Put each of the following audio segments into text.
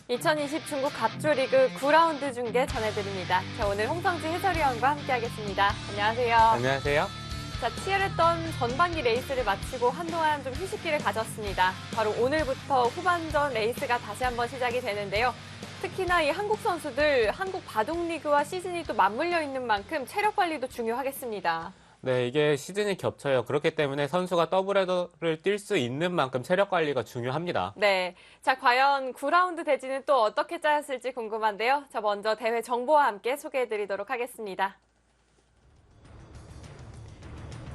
2020 중국 갑조리그 9라운드 중계 전해드립니다. 자, 오늘 홍성지 해설위원과 함께하겠습니다. 안녕하세요. 안녕하세요. 자, 치열했던 전반기 레이스를 마치고 한동안 좀 휴식기를 가졌습니다. 바로 오늘부터 후반전 레이스가 다시 한번 시작이 되는데요. 특히나 이 한국 선수들, 한국 바둑리그와 시즌이 또 맞물려 있는 만큼 체력 관리도 중요하겠습니다. 네, 이게 시즌이 겹쳐요. 그렇기 때문에 선수가 더블헤더를 뛸 수 있는 만큼 체력 관리가 중요합니다. 네. 자, 과연 9라운드 대진은 또 어떻게 짜였을지 궁금한데요. 자, 먼저 대회 정보와 함께 소개해드리도록 하겠습니다.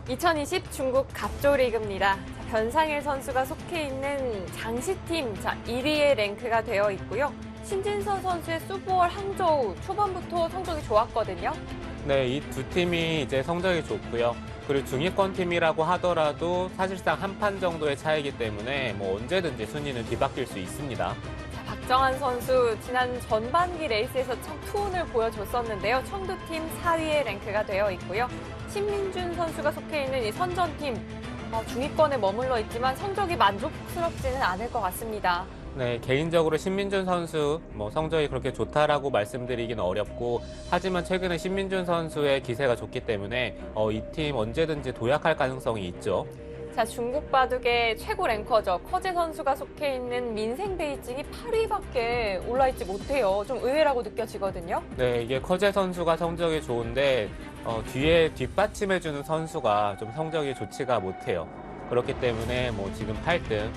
2020 중국 갑조리그입니다. 자, 변상일 선수가 속해 있는 장시팀, 자, 1위의 랭크가 되어 있고요. 신진서 선수의 수보월 항저우 초반부터 성적이 좋았거든요. 네, 이 두 팀이 이제 성적이 좋고요. 그리고 중위권 팀이라고 하더라도 사실상 한 판 정도의 차이기 때문에 뭐 언제든지 순위는 뒤바뀔 수 있습니다. 자, 박정환 선수 지난 전반기 레이스에서 투혼을 보여줬었는데요. 청두팀 4위의 랭크가 되어 있고요. 신민준 선수가 속해 있는 이 선전팀 중위권에 머물러 있지만 성적이 만족스럽지는 않을 것 같습니다. 네, 개인적으로 신민준 선수 성적이 그렇게 좋다라고 말씀드리기는 어렵고 하지만 최근에 신민준 선수의 기세가 좋기 때문에 이 팀 언제든지 도약할 가능성이 있죠. 자, 중국 바둑의 최고 랭커죠. 커제 선수가 속해 있는 민생 베이징이 8위밖에 올라있지 못해요. 좀 의외라고 느껴지거든요. 네, 이게 커제 선수가 성적이 좋은데 뒤에 뒷받침해주는 선수가 좀 성적이 좋지가 못해요. 그렇기 때문에 지금 8등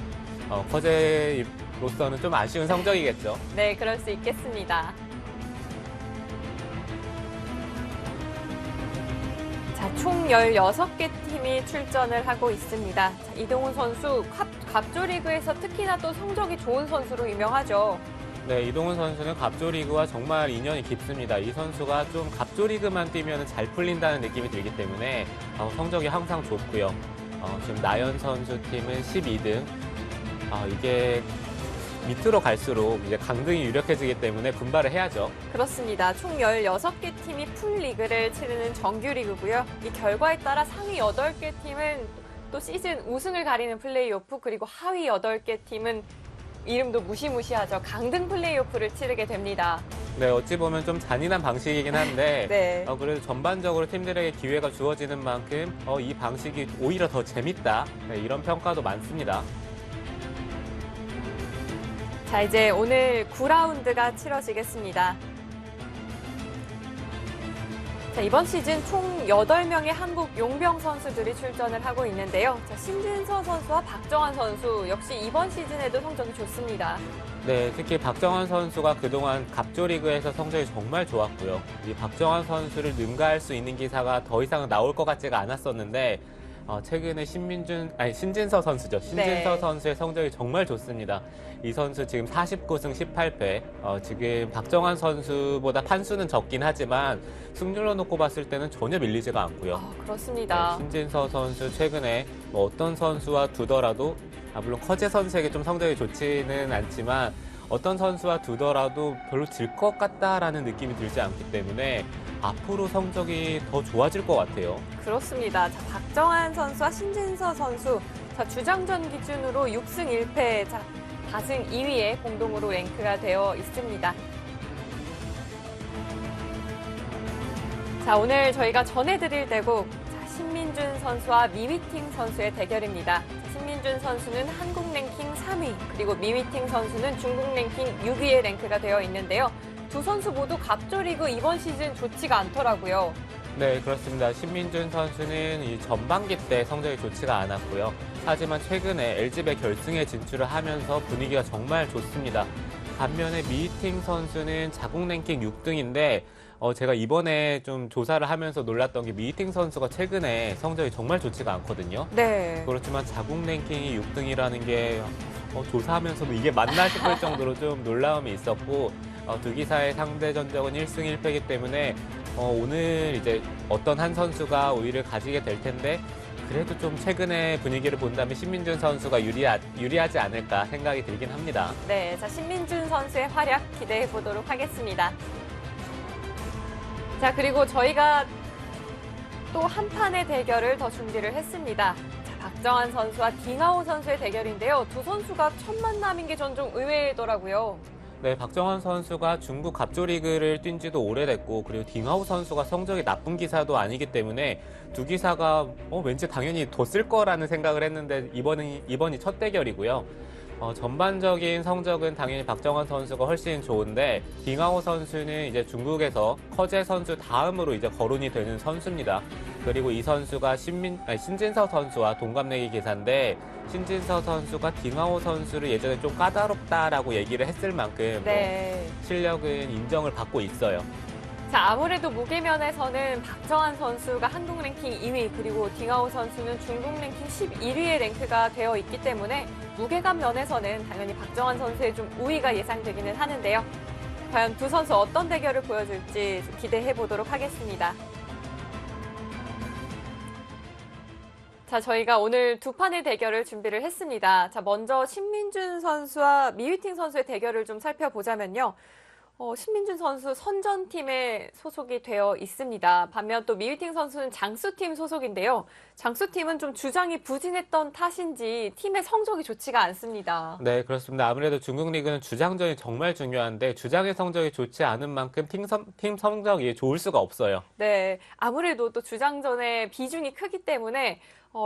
커제로서는 좀 아쉬운 성적이겠죠. 네, 그럴 수 있겠습니다. 자, 총 16개 팀이 출전을 하고 있습니다. 자, 이동훈 선수 갑조리그에서 특히나 또 성적이 좋은 선수로 유명하죠. 네, 이동훈 선수는 갑조리그와 정말 인연이 깊습니다. 이 선수가 좀 갑조리그만 뛰면 잘 풀린다는 느낌이 들기 때문에 성적이 항상 좋고요. 지금 나연 선수 팀은 12등. 이게 밑으로 갈수록 이제 강등이 유력해지기 때문에 분발을 해야죠. 그렇습니다. 총 16개 팀이 풀리그를 치르는 정규리그고요. 이 결과에 따라 상위 8개 팀은 또 시즌 우승을 가리는 플레이오프, 그리고 하위 8개 팀은 이름도 무시무시하죠. 강등 플레이오프를 치르게 됩니다. 네, 어찌 보면 좀 잔인한 방식이긴 한데 네. 그래도 전반적으로 팀들에게 기회가 주어지는 만큼 이 방식이 오히려 더 재밌다. 네, 이런 평가도 많습니다. 자, 이제 오늘 9라운드가 치러지겠습니다. 자, 이번 시즌 총 8명의 한국 용병 선수들이 출전을 하고 있는데요. 자, 신진서 선수와 박정환 선수 역시 이번 시즌에도 성적이 좋습니다. 네, 특히 박정환 선수가 그동안 갑조리그에서 성적이 정말 좋았고요. 이 박정환 선수를 능가할 수 있는 기사가 더 이상 나올 것 같지가 않았었는데 최근에 신진서 선수죠. 신진서 네. 선수의 성적이 정말 좋습니다. 이 선수 지금 49승 18패. 지금 박정환 선수보다 판수는 적긴 하지만 승률로 놓고 봤을 때는 전혀 밀리지가 않고요. 그렇습니다. 네, 신진서 선수 최근에 어떤 선수와 두더라도 물론 커제 선수에게 좀 성적이 좋지는 않지만 어떤 선수와 두더라도 별로 질 것 같다라는 느낌이 들지 않기 때문에 앞으로 성적이 더 좋아질 것 같아요. 그렇습니다. 자, 박정환 선수와 신진서 선수, 자, 주장전 기준으로 6승 1패, 자, 다승 2위에 공동으로 랭크가 되어 있습니다. 자, 오늘 저희가 전해드릴 대국, 자, 신민준 선수와 미위팅 선수의 대결입니다. 신민준 선수는 한국 랭킹 3위, 그리고 미위팅 선수는 중국 랭킹 6위의 랭크가 되어 있는데요. 두 선수 모두 갑조리그 이번 시즌 좋지가 않더라고요. 네, 그렇습니다. 신민준 선수는 이 전반기 때 성적이 좋지가 않았고요. 하지만 최근에 LG배 결승에 진출을 하면서 분위기가 정말 좋습니다. 반면에 미팅 선수는 자국 랭킹 6등인데 제가 이번에 좀 조사를 하면서 놀랐던 게 미팅 선수가 최근에 성적이 정말 좋지가 않거든요. 네. 그렇지만 자국 랭킹이 6등이라는 게 조사하면서도 이게 맞나 싶을 정도로 좀 놀라움이 있었고 두 기사의 상대 전적은 1승 1패이기 때문에 오늘 이제 어떤 한 선수가 우위를 가지게 될 텐데 그래도 좀 최근의 분위기를 본다면 신민준 선수가 유리하지 않을까 생각이 들긴 합니다. 네, 자, 신민준 선수의 활약 기대해 보도록 하겠습니다. 자, 그리고 저희가 또 한 판의 대결을 더 준비를 했습니다. 자, 박정환 선수와 딩하오 선수의 대결인데요. 두 선수가 첫 만남인 게 전 좀 의외더라고요. 네, 박정환 선수가 중국 갑조리그를 뛴 지도 오래됐고, 그리고 딩하오 선수가 성적이 나쁜 기사도 아니기 때문에 두 기사가 왠지 당연히 더 쓸 거라는 생각을 했는데 이번이 첫 대결이고요. 전반적인 성적은 당연히 박정환 선수가 훨씬 좋은데, 딩하오 선수는 이제 중국에서 커제 선수 다음으로 이제 거론이 되는 선수입니다. 그리고 이 선수가 신진서 선수와 동갑내기 기사인데, 신진서 선수가 딩하오 선수를 예전에 좀 까다롭다라고 얘기를 했을 만큼 네. 실력은 인정을 받고 있어요. 자, 아무래도 무게면에서는 박정환 선수가 한국 랭킹 2위, 그리고 딩하오 선수는 중국 랭킹 11위의 랭크가 되어 있기 때문에 무게감 면에서는 당연히 박정환 선수의 좀 우위가 예상되기는 하는데요. 과연 두 선수 어떤 대결을 보여줄지 기대해 보도록 하겠습니다. 자, 저희가 오늘 두 판의 대결을 준비를 했습니다. 자, 먼저 신민준 선수와 미위팅 선수의 대결을 좀 살펴보자면요. 신민준 선수 선전팀에 소속이 되어 있습니다. 반면 또 미위팅 선수는 장수팀 소속인데요. 장수팀은 좀 주장이 부진했던 탓인지 팀의 성적이 좋지가 않습니다. 네, 그렇습니다. 아무래도 중국 리그는 주장전이 정말 중요한데 주장의 성적이 좋지 않은 만큼 팀 성적이 좋을 수가 없어요. 네, 아무래도 또 주장전의 비중이 크기 때문에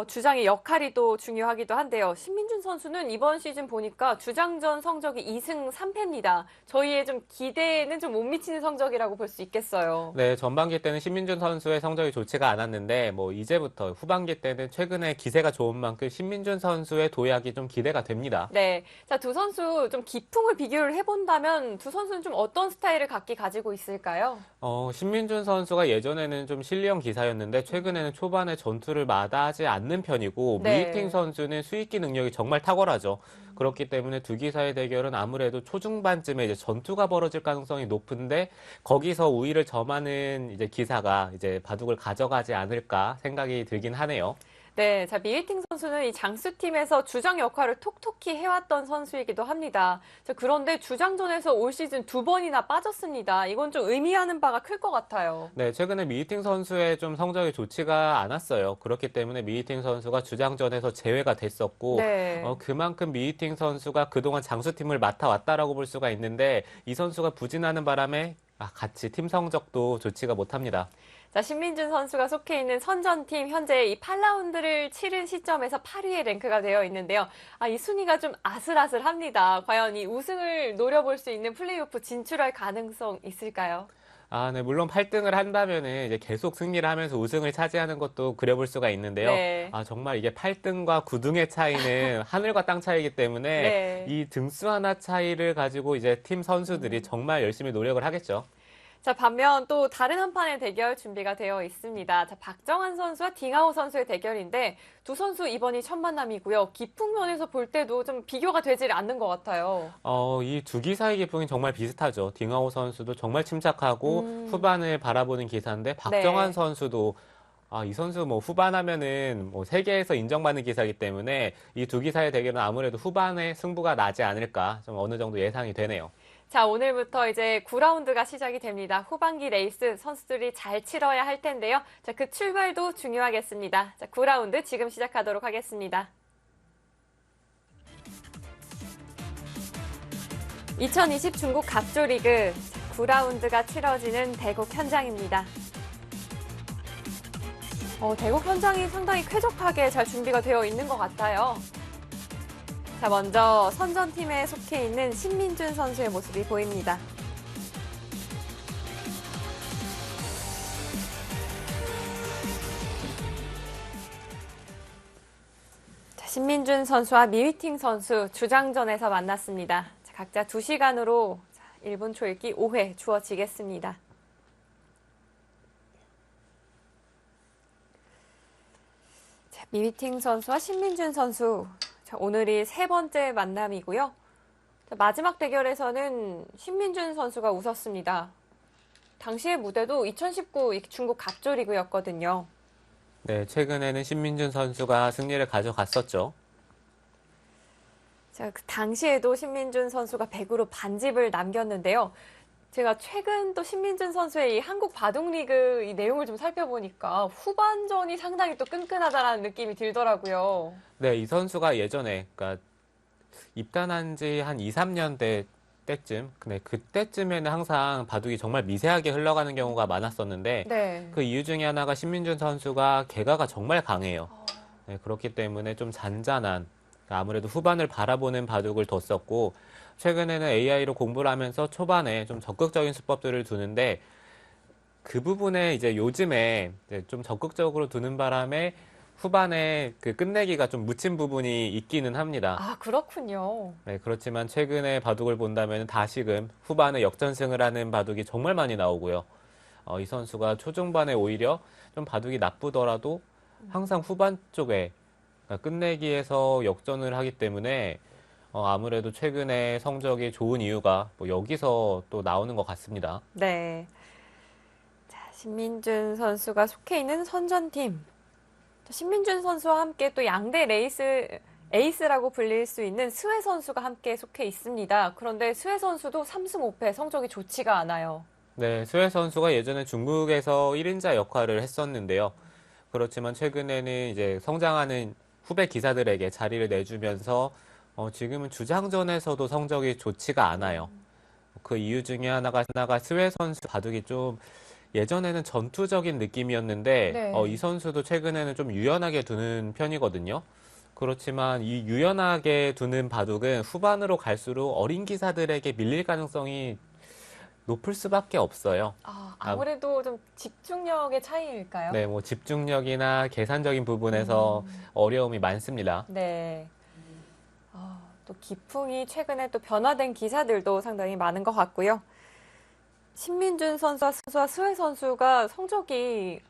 주장의 역할이 또 중요하기도 한데요. 신민준 선수는 이번 시즌 보니까 주장전 성적이 2승 3패입니다. 저희의 좀 기대에는 좀 못 미치는 성적이라고 볼 수 있겠어요. 네, 전반기 때는 신민준 선수의 성적이 좋지가 않았는데 이제부터 후반기 때는 최근에 기세가 좋은 만큼 신민준 선수의 도약이 좀 기대가 됩니다. 네, 자, 두 선수 좀 기풍을 비교를 해본다면 두 선수는 좀 어떤 스타일을 각기 가지고 있을까요? 신민준 선수가 예전에는 좀 실리형 기사였는데 최근에는 초반에 전투를 마다하지 않는 편이고 네. 미위팅 선수는 수익기 능력이 정말 탁월하죠. 그렇기 때문에 두 기사의 대결은 아무래도 초중반쯤에 이제 전투가 벌어질 가능성이 높은데 거기서 우위를 점하는 이제 기사가 이제 바둑을 가져가지 않을까 생각이 들긴 하네요. 네, 자, 미위팅 선수는 이 장수팀에서 주장 역할을 톡톡히 해왔던 선수이기도 합니다. 자, 그런데 주장전에서 올 시즌 2번이나 빠졌습니다. 이건 좀 의미하는 바가 클 것 같아요. 네, 최근에 미위팅 선수의 좀 성적이 좋지가 않았어요. 그렇기 때문에 미위팅 선수가 주장전에서 제외가 됐었고, 네. 그만큼 미위팅 선수가 그동안 장수팀을 맡아왔다라고 볼 수가 있는데, 이 선수가 부진하는 바람에 같이 팀 성적도 좋지가 못합니다. 자, 신민준 선수가 속해 있는 선전팀 현재 이 8라운드를 치른 시점에서 8위의 랭크가 되어 있는데요. 이 순위가 좀 아슬아슬합니다. 과연 이 우승을 노려볼 수 있는 플레이오프 진출할 가능성 있을까요? 네, 물론 8등을 한다면은 이제 계속 승리를 하면서 우승을 차지하는 것도 그려볼 수가 있는데요. 네. 정말 이게 8등과 9등의 차이는 하늘과 땅 차이기 때문에 네. 이 등수 하나 차이를 가지고 이제 팀 선수들이 정말 열심히 노력을 하겠죠. 자, 반면 또 다른 한 판의 대결 준비가 되어 있습니다. 자, 박정환 선수와 딩하오 선수의 대결인데 두 선수 이번이 첫 만남이고요. 기풍 면에서 볼 때도 좀 비교가 되질 않는 것 같아요. 이 두 기사의 기풍이 정말 비슷하죠. 딩하오 선수도 정말 침착하고 후반을 바라보는 기사인데 박정환 네. 선수도 이 선수 후반하면은 세계에서 인정받는 기사이기 때문에 이 두 기사의 대결은 아무래도 후반에 승부가 나지 않을까 좀 어느 정도 예상이 되네요. 자, 오늘부터 이제 9라운드가 시작이 됩니다. 후반기 레이스 선수들이 잘 치러야 할 텐데요. 자, 그 출발도 중요하겠습니다. 자, 9라운드 지금 시작하도록 하겠습니다. 2020 중국 갑조리그 9라운드가 치러지는 대국 현장입니다. 대국 현장이 상당히 쾌적하게 잘 준비가 되어 있는 것 같아요. 자, 먼저 선전팀에 속해 있는 신민준 선수의 모습이 보입니다. 자, 신민준 선수와 미위팅 선수 주장전에서 만났습니다. 자, 각자 2시간으로 1분 초읽기 5회 주어지겠습니다. 자, 미위팅 선수와 신민준 선수. 자, 오늘이 세 번째 만남이고요. 자, 마지막 대결에서는 신민준 선수가 웃었습니다. 당시의 무대도 2019 중국 갑조리그였거든요. 네, 최근에는 신민준 선수가 승리를 가져갔었죠. 자, 그 당시에도 신민준 선수가 100으로 반집을 남겼는데요. 제가 최근 또 신민준 선수의 이 한국 바둑리그 이 내용을 좀 살펴보니까 후반전이 상당히 또 끈끈하다라는 느낌이 들더라고요. 네, 이 선수가 예전에, 그러니까 입단한 지 한 2, 3년 때 때쯤. 근데 그때쯤에는 항상 바둑이 정말 미세하게 흘러가는 경우가 많았었는데 네. 그 이유 중에 하나가 신민준 선수가 개가가 정말 강해요. 네, 그렇기 때문에 좀 잔잔한 그러니까 아무래도 후반을 바라보는 바둑을 뒀었고 최근에는 AI로 공부를 하면서 초반에 좀 적극적인 수법들을 두는데 그 부분에 이제 요즘에 이제 좀 적극적으로 두는 바람에 후반에 그 끝내기가 좀 묻힌 부분이 있기는 합니다. 아, 그렇군요. 네, 그렇지만 최근에 바둑을 본다면 다시금 후반에 역전승을 하는 바둑이 정말 많이 나오고요. 이 선수가 초중반에 오히려 좀 바둑이 나쁘더라도 항상 후반 쪽에 그러니까 끝내기에서 역전을 하기 때문에 아무래도 최근에 성적이 좋은 이유가 뭐 여기서 또 나오는 것 같습니다. 네. 자, 신민준 선수가 속해 있는 선전팀. 또 신민준 선수와 함께 또 양대 에이스라고 불릴 수 있는 스웨 선수가 함께 속해 있습니다. 그런데 스웨 선수도 3승 5패 성적이 좋지가 않아요. 네, 스웨 선수가 예전에 중국에서 1인자 역할을 했었는데요. 그렇지만 최근에는 이제 성장하는 후배 기사들에게 자리를 내주면서 지금은 주장전에서도 성적이 좋지가 않아요. 그 이유 중에 하나가 스웨 선수 바둑이 좀 예전에는 전투적인 느낌이었는데 이 네. 선수도 최근에는 좀 유연하게 두는 편이거든요. 그렇지만 이 유연하게 두는 바둑은 후반으로 갈수록 어린 기사들에게 밀릴 가능성이 높을 수밖에 없어요. 아, 아, 아무래도 좀 집중력의 차이일까요? 네, 뭐 집중력이나 계산적인 부분에서 음, 어려움이 많습니다. 네. 또 기풍이 최근에 또 변화된 기사들도 상당히 많은 것 같고요. 신민준 선수와 스웨 선수가 성적이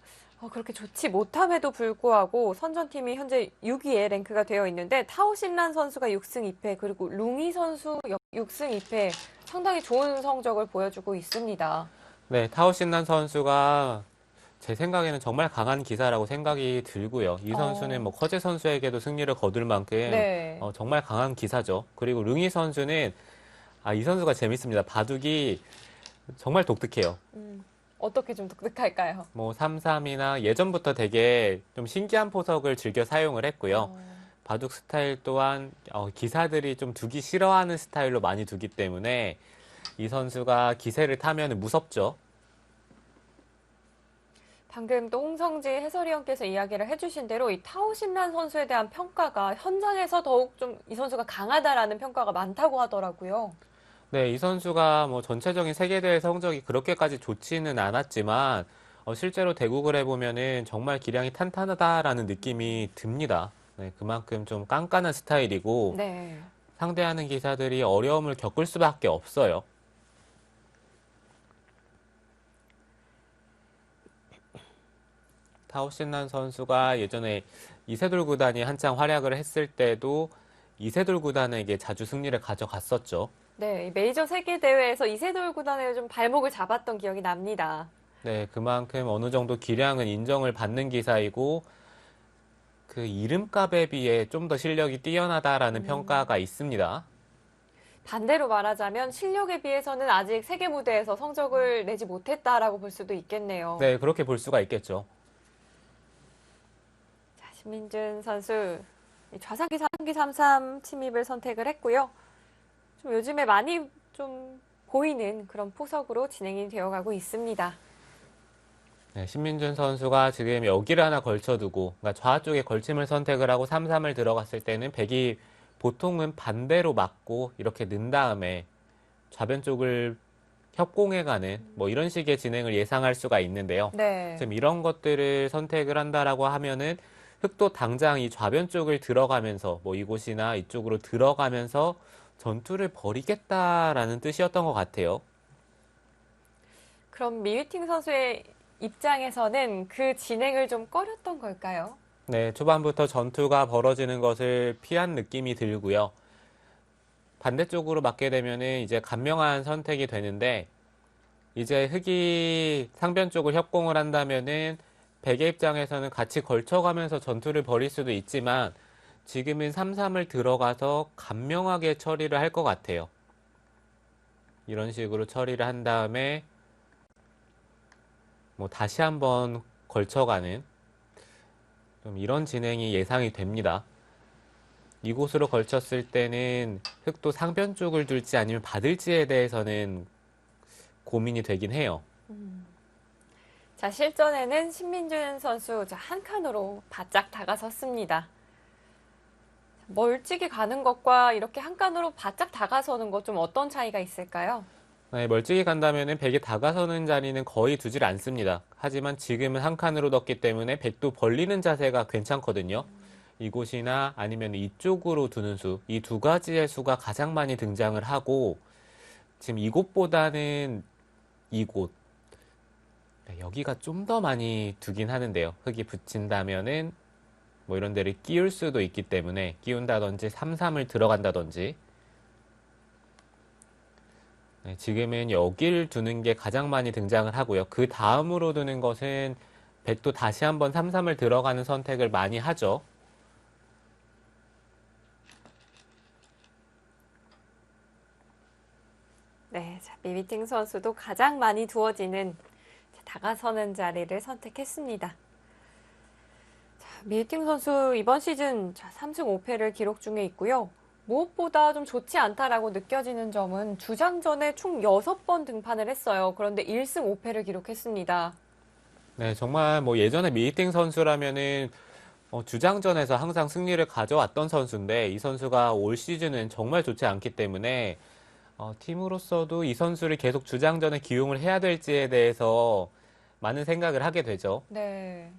그렇게 좋지 못함에도 불구하고 선전팀이 현재 6위에 랭크가 되어 있는데 타오신란 선수가 6승 2패 그리고 룽이 선수 6승 2패 상당히 좋은 성적을 보여주고 있습니다. 네, 타오신난 선수가 제 생각에는 정말 강한 기사라고 생각이 들고요. 이 선수는 어, 뭐 커제 선수에게도 승리를 거둘 만큼 네. 정말 강한 기사죠. 그리고 룽이 선수는 이 선수가 재밌습니다. 바둑이 정말 독특해요. 어떻게 좀 독특할까요? 뭐 3-3이나 예전부터 되게 좀 신기한 포석을 즐겨 사용을 했고요. 어, 바둑 스타일 또한 기사들이 좀 두기 싫어하는 스타일로 많이 두기 때문에 이 선수가 기세를 타면 무섭죠. 방금 또 홍성지 해설위원께서 이야기를 해주신 대로 이 타오신란 선수에 대한 평가가 현장에서 더욱 좀 이 선수가 강하다라는 평가가 많다고 하더라고요. 네, 이 선수가 뭐 전체적인 세계대회 성적이 그렇게까지 좋지는 않았지만 실제로 대국을 해보면은 정말 기량이 탄탄하다라는 느낌이 듭니다. 네, 그만큼 좀 깐깐한 스타일이고 네. 상대하는 기사들이 어려움을 겪을 수밖에 없어요. 타오신난 선수가 예전에 이세돌 구단이 한창 활약을 했을 때도 이세돌 구단에게 자주 승리를 가져갔었죠. 네, 이 메이저 세계 대회에서 이세돌 구단에 좀 발목을 잡았던 기억이 납니다. 네, 그만큼 어느 정도 기량은 인정을 받는 기사이고 그 이름값에 비해 좀 더 실력이 뛰어나다라는 평가가 있습니다. 반대로 말하자면 실력에 비해서는 아직 세계 무대에서 성적을 내지 못했다라고 볼 수도 있겠네요. 네, 그렇게 볼 수가 있겠죠. 자, 신민준 선수 이 좌상기 3기 33 침입을 선택을 했고요. 좀 요즘에 많이 좀 보이는 그런 포석으로 진행이 되어가고 있습니다. 네, 신민준 선수가 지금 여기를 하나 걸쳐두고 그러니까 좌 쪽에 걸침을 선택을 하고 3-3을 들어갔을 때는 백이 보통은 반대로 맞고 이렇게 는 다음에 좌변 쪽을 협공해가는 뭐 이런 식의 진행을 예상할 수가 있는데요. 네. 지금 이런 것들을 선택을 한다라고 하면은 흑도 당장 이 좌변 쪽을 들어가면서 뭐 이곳이나 이쪽으로 들어가면서 전투를 벌이겠다라는 뜻이었던 것 같아요. 그럼 미유팅 선수의 입장에서는 그 진행을 좀 꺼렸던 걸까요? 네, 초반부터 전투가 벌어지는 것을 피한 느낌이 들고요. 반대쪽으로 맞게 되면은 이제 간명한 선택이 되는데 이제 흑이 상변 쪽을 협공을 한다면은 백의 입장에서는 같이 걸쳐가면서 전투를 벌일 수도 있지만 지금은 3-3을 들어가서 간명하게 처리를 할 것 같아요. 이런 식으로 처리를 한 다음에 뭐 다시 한번 걸쳐가는 좀 이런 진행이 예상이 됩니다. 이곳으로 걸쳤을 때는 흑도 상변 쪽을 둘지 아니면 받을지에 대해서는 고민이 되긴 해요. 자, 실전에는 신민준 선수 한 칸으로 바짝 다가섰습니다. 멀찍이 가는 것과 이렇게 한 칸으로 바짝 다가서는 것 좀 어떤 차이가 있을까요? 네, 멀찍이 간다면은 백이 다가서는 자리는 거의 두질 않습니다. 하지만 지금은 한 칸으로 뒀기 때문에 백도 벌리는 자세가 괜찮거든요. 이곳이나 아니면 이쪽으로 두는 수, 이 두 가지의 수가 가장 많이 등장을 하고 지금 이곳보다는 이곳, 네, 여기가 좀 더 많이 두긴 하는데요. 흙이 붙인다면은 뭐 이런 데를 끼울 수도 있기 때문에 끼운다든지 삼삼을 들어간다든지 네, 지금은 여기를 두는 게 가장 많이 등장을 하고요. 그 다음으로 두는 것은 백도 다시 한번 삼삼을 들어가는 선택을 많이 하죠. 네, 자, 미미팅 선수도 가장 많이 두어지는 다가서는 자리를 선택했습니다. 자, 미미팅 선수 이번 시즌 3승 5패를 기록 중에 있고요. 무엇보다 좀 좋지 않다라고 느껴지는 점은 주장전에 총 6번 등판을 했어요. 그런데 1승 5패를 기록했습니다. 네, 정말 뭐 예전에 미팅 선수라면은 주장전에서 항상 승리를 가져왔던 선수인데 이 선수가 올 시즌은 정말 좋지 않기 때문에 팀으로서도 이 선수를 계속 주장전에 기용을 해야 될지에 대해서 많은 생각을 하게 되죠. 네.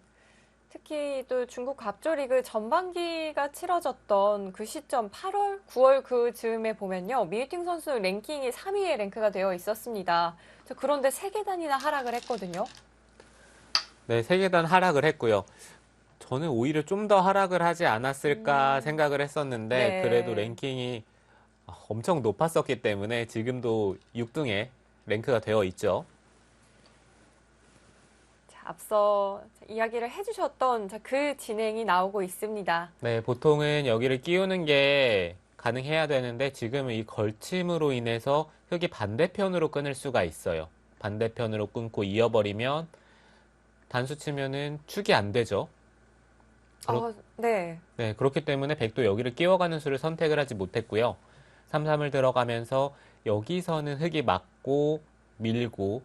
특히 또 중국 갑조리그 전반기가 치러졌던 그 시점 8월, 9월 그 즈음에 보면요. 미유팅 선수 랭킹이 3위에 랭크가 되어 있었습니다. 그런데 3계단이나 하락을 했거든요. 네, 세 계단 하락을 했고요. 저는 오히려 좀 더 하락을 하지 않았을까 생각을 했었는데 그래도 네. 랭킹이 엄청 높았었기 때문에 지금도 6등에 랭크가 되어 있죠. 자, 앞서 이야기를 해주셨던 그 진행이 나오고 있습니다. 네, 보통은 여기를 끼우는 게 가능해야 되는데 지금은 이 걸침으로 인해서 흙이 반대편으로 끊을 수가 있어요. 반대편으로 끊고 이어버리면 단수 치면은 축이 안 되죠. 네. 네, 그렇기 때문에 백도 여기를 끼워가는 수를 선택을 하지 못했고요. 3-3을 들어가면서 여기서는 흙이 맞고 밀고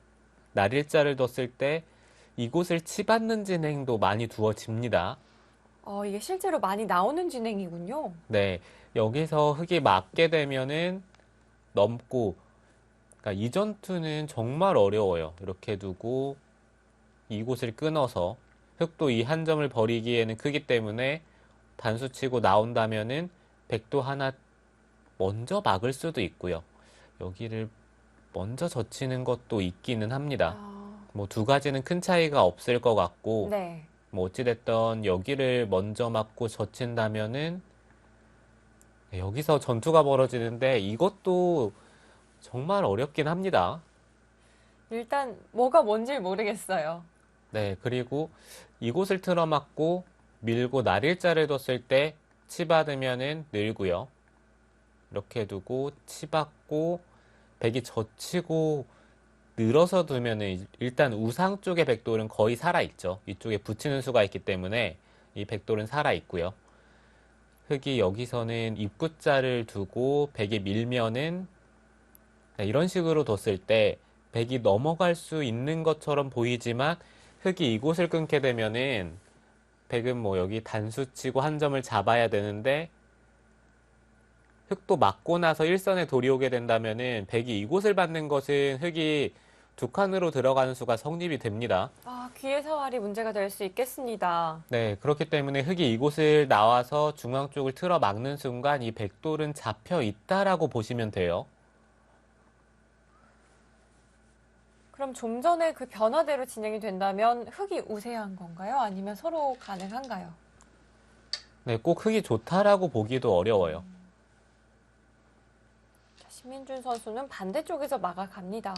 날일자를 뒀을 때 이곳을 치받는 진행도 많이 두어집니다. 이게 실제로 많이 나오는 진행이군요. 네, 여기서 흙이 맞게 되면은 넘고, 그러니까 이 전투는 정말 어려워요. 이렇게 두고 이곳을 끊어서 흙도 이 한 점을 버리기에는 크기 때문에 단수 치고 나온다면은 백도 하나 먼저 막을 수도 있고요. 여기를 먼저 젖히는 것도 있기는 합니다. 뭐 두 가지는 큰 차이가 없을 것 같고, 네. 뭐 어찌됐던 여기를 먼저 맞고 젖힌다면은 여기서 전투가 벌어지는데 이것도 정말 어렵긴 합니다. 일단 뭐가 뭔지 모르겠어요. 네, 그리고 이곳을 틀어막고 밀고 날일자를 뒀을 때 치받으면은 늘고요. 이렇게 두고 치받고 백이 젖히고 늘어서 두면은 일단 우상 쪽의 백돌은 거의 살아있죠. 이쪽에 붙이는 수가 있기 때문에 이 백돌은 살아있고요. 흙이 여기서는 입구자를 두고 백이 밀면은 네, 이런 식으로 뒀을 때 백이 넘어갈 수 있는 것처럼 보이지만 흙이 이곳을 끊게 되면은 백은 뭐 여기 단수 치고 한 점을 잡아야 되는데 흙도 맞고 나서 일선에 돌이 오게 된다면은 백이 이곳을 받는 것은 흙이 두 칸으로 들어가는 수가 성립이 됩니다. 귀의 사활이 문제가 될 수 있겠습니다. 네, 그렇기 때문에 흙이 이곳을 나와서 중앙 쪽을 틀어 막는 순간 이 백돌은 잡혀 있다라고 보시면 돼요. 그럼 좀 전에 그 변화대로 진행이 된다면 흙이 우세한 건가요? 아니면 서로 가능한가요? 네, 꼭 흙이 좋다라고 보기도 어려워요. 신민준 선수는 반대쪽에서 막아갑니다.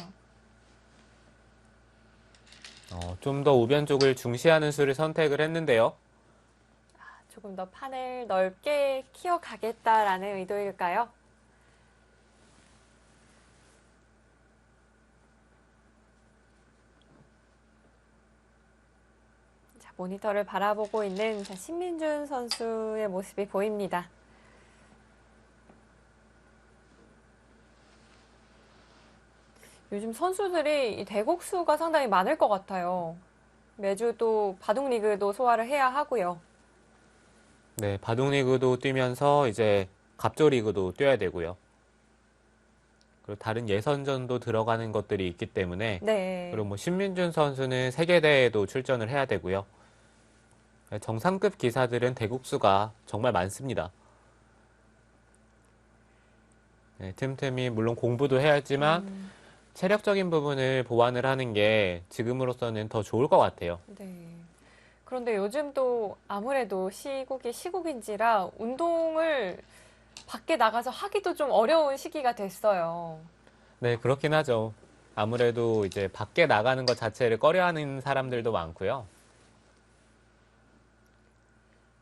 좀 더 우변 쪽을 중시하는 수를 선택을 했는데요. 조금 더 판을 넓게 키워가겠다라는 의도일까요? 자, 모니터를 바라보고 있는 신민준 선수의 모습이 보입니다. 요즘 선수들이 이 대국수가 상당히 많을 것 같아요. 매주 또 바둑 리그도 소화를 해야 하고요. 네, 바둑리그도 뛰면서 이제 갑조리그도 뛰어야 되고요. 그리고 다른 예선전도 들어가는 것들이 있기 때문에 네. 그리고 뭐 신민준 선수는 세계대회도 출전을 해야 되고요. 정상급 기사들은 대국수가 정말 많습니다. 네, 틈틈이 물론 공부도 해야지만 음, 체력적인 부분을 보완을 하는 게 지금으로서는 더 좋을 것 같아요. 네. 그런데 요즘 또 아무래도 시국이 시국인지라 운동을 밖에 나가서 하기도 좀 어려운 시기가 됐어요. 네, 그렇긴 하죠. 아무래도 이제 밖에 나가는 것 자체를 꺼려하는 사람들도 많고요.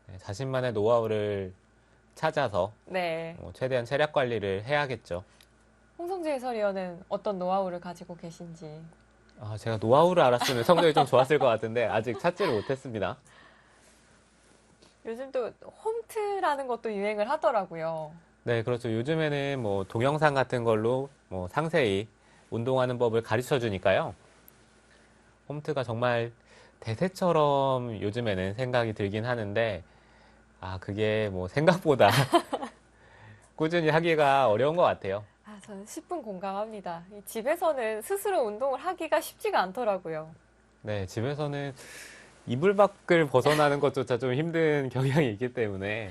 네, 자신만의 노하우를 찾아서 네. 최대한 체력 관리를 해야겠죠. 홍성재 해설위원은 어떤 노하우를 가지고 계신지. 아, 제가 노하우를 알았으면 성적이 좀 좋았을 것 같은데 아직 찾지를 못했습니다. 요즘 또 홈트라는 것도 유행을 하더라고요. 네, 그렇죠. 요즘에는 뭐 동영상 같은 걸로 뭐 상세히 운동하는 법을 가르쳐 주니까요. 홈트가 정말 대세처럼 요즘에는 생각이 들긴 하는데, 아, 그게 뭐 생각보다 꾸준히 하기가 어려운 것 같아요. 아, 저는 10분 공감합니다. 이 집에서는 스스로 운동을 하기가 쉽지가 않더라고요. 네, 집에서는 이불 밖을 벗어나는 것조차 좀 힘든 경향이 있기 때문에,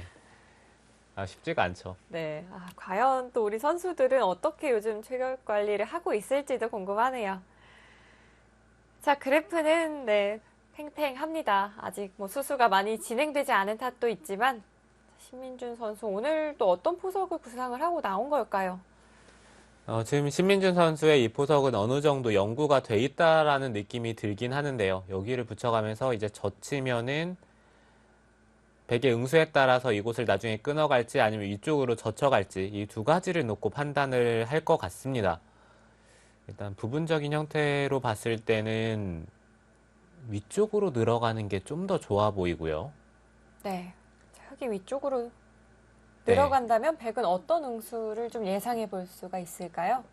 아, 쉽지가 않죠. 네. 아, 과연 또 우리 선수들은 어떻게 요즘 체력 관리를 하고 있을지도 궁금하네요. 자, 그래프는 네, 팽팽합니다. 아직 뭐 수수가 많이 진행되지 않은 탓도 있지만 신민준 선수 오늘 또 어떤 포석을 구상을 하고 나온 걸까요? 지금 신민준 선수의 이 포석은 어느 정도 연구가 돼 있다라는 느낌이 들긴 하는데요. 여기를 붙여가면서 이제 젖히면은 백의 응수에 따라서 이곳을 나중에 끊어갈지 아니면 위쪽으로 젖혀갈지 이 두 가지를 놓고 판단을 할 것 같습니다. 일단 부분적인 형태로 봤을 때는 위쪽으로 늘어가는 게 좀 더 좋아 보이고요. 네. 자, 흙이 위쪽으로 네. 늘어간다면 백은 어떤 응수를 좀 예상해 볼 수가 있을까요?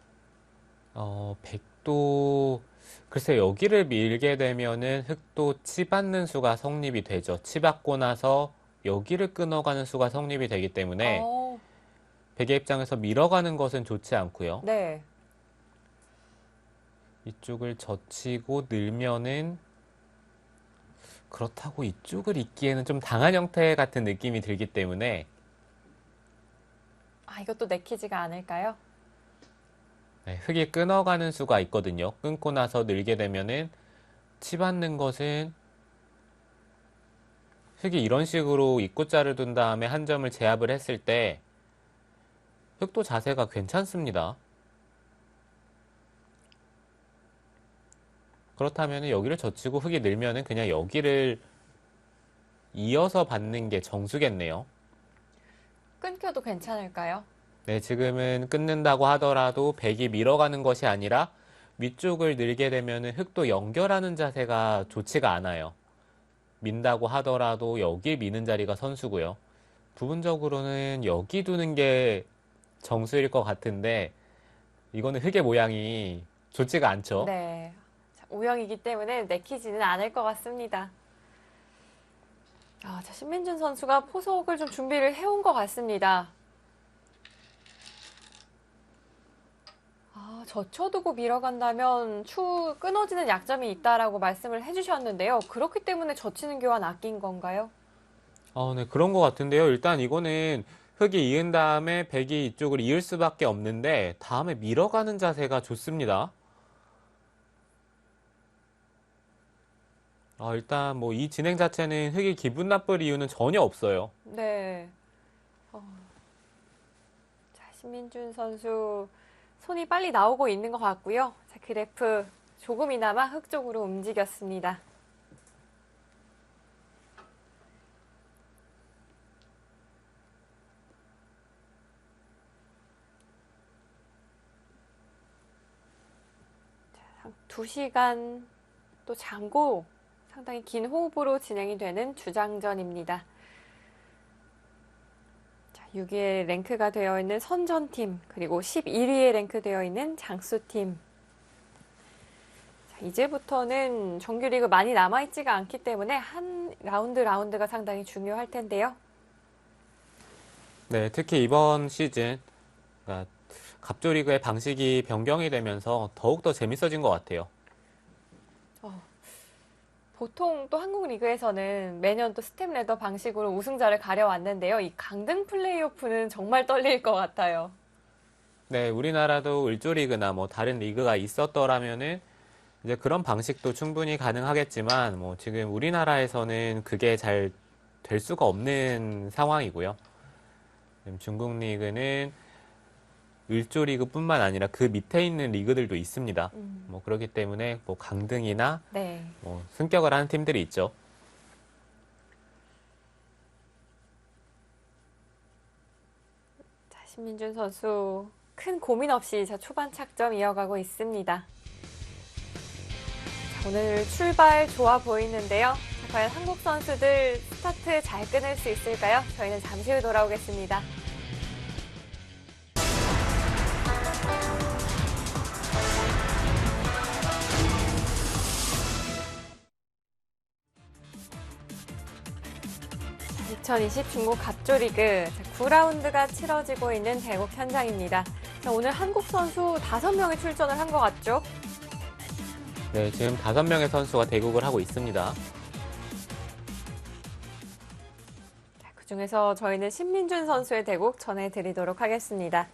백도 글쎄 여기를 밀게 되면은 흑도 치받는 수가 성립이 되죠. 치받고 나서 여기를 끊어가는 수가 성립이 되기 때문에 어, 백의 입장에서 밀어가는 것은 좋지 않고요. 네. 이쪽을 젖히고 늘면은 그렇다고 이쪽을 잇기에는 좀 당한 형태 같은 느낌이 들기 때문에 아, 이것도 내키지가 않을까요? 네, 흙이 끊어가는 수가 있거든요. 끊고 나서 늘게 되면은 치받는 것은 흙이 이런 식으로 입구자를 둔 다음에 한 점을 제압을 했을 때 흙도 자세가 괜찮습니다. 그렇다면 여기를 젖히고 흙이 늘면은 그냥 여기를 이어서 받는 게 정수겠네요. 끊겨도 괜찮을까요? 네, 지금은 끊는다고 하더라도 백이 밀어가는 것이 아니라 위쪽을 늘게 되면은 흙도 연결하는 자세가 좋지가 않아요. 민다고 하더라도 여기 미는 자리가 선수고요. 부분적으로는 여기 두는 게 정수일 것 같은데 이거는 흙의 모양이 좋지가 않죠. 네. 자, 우영이기 때문에 내키지는 않을 것 같습니다. 아, 자, 신민준 선수가 포석을 좀 준비를 해온 것 같습니다. 아, 젖혀두고 밀어간다면 추 끊어지는 약점이 있다라고 말씀을 해주셨는데요. 그렇기 때문에 젖히는 교환 아낀 건가요? 네, 그런 것 같은데요. 일단 이거는 흙이 이은 다음에 백이 이쪽을 이을 수밖에 없는데 다음에 밀어가는 자세가 좋습니다. 일단 뭐 이 진행 자체는 흙이 기분 나쁠 이유는 전혀 없어요. 네. 자, 신민준 선수 손이 빨리 나오고 있는 것 같고요. 자, 그래프 조금이나마 흙 쪽으로 움직였습니다. 자, 2시간 또 장고 상당히 긴 호흡으로 진행이 되는 주장전입니다. 자, 6위에 랭크가 되어 있는 선전팀, 그리고 11위에 랭크되어 있는 장수팀. 이제부터는 정규리그 많이 남아있지가 않기 때문에 한 라운드가 상당히 중요할 텐데요. 네, 특히 이번 시즌 그러니까 갑조리그의 방식이 변경이 되면서 더욱더 재밌어진 것 같아요. 보통 또 한국 리그에서는 매년 또 스텝 레더 방식으로 우승자를 가려왔는데요. 이 강등 플레이오프는 정말 떨릴 것 같아요. 네, 우리나라도 을조리그나 뭐 다른 리그가 있었더라면은 이제 그런 방식도 충분히 가능하겠지만 뭐 지금 우리나라에서는 그게 잘 될 수가 없는 상황이고요. 지금 중국 리그는 을조 리그뿐만 아니라 그 밑에 있는 리그들도 있습니다. 뭐 그렇기 때문에 뭐 강등이나 네. 뭐 승격을 하는 팀들이 있죠. 자, 신민준 선수 큰 고민 없이 자, 초반 착점 이어가고 있습니다. 자, 오늘 출발 좋아 보이는데요. 자, 과연 한국 선수들 스타트 잘 끊을 수 있을까요? 저희는 잠시 후 돌아오겠습니다. (2020) 중국 갑조리그 9라운드가 치러지고 있는 대국 현장입니다. 자, 오늘 한국 선수 5명이 출전을 한 것 같죠? 네, 지금 5명의 선수가 대국을 하고 있습니다. 자, 그중에서 저희는 신민준 선수의 대국 전해드리도록 하겠습니다.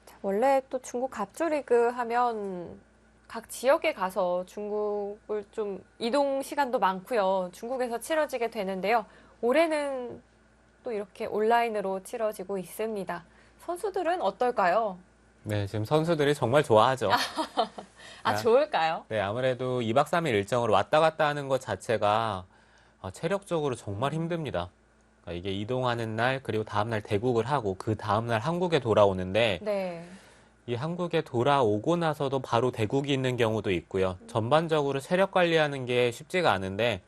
자, 원래 또 중국 갑조리그 하면 각 지역에 가서 중국을 좀 이동 시간도 많고요. 중국에서 치러지게 되는데요. 올해는 또 이렇게 온라인으로 치러지고 있습니다. 선수들은 어떨까요? 네, 지금 선수들이 정말 좋아하죠. 좋을까요? 네, 아무래도 2박 3일 일정으로 왔다 갔다 하는 것 자체가 체력적으로 정말 힘듭니다. 그러니까 이게 이동하는 날, 그리고 다음날 대국을 하고 그 다음날 한국에 돌아오는데 네. 이 한국에 돌아오고 나서도 바로 대국이 있는 경우도 있고요. 전반적으로 체력 관리하는 게 쉽지가 않은데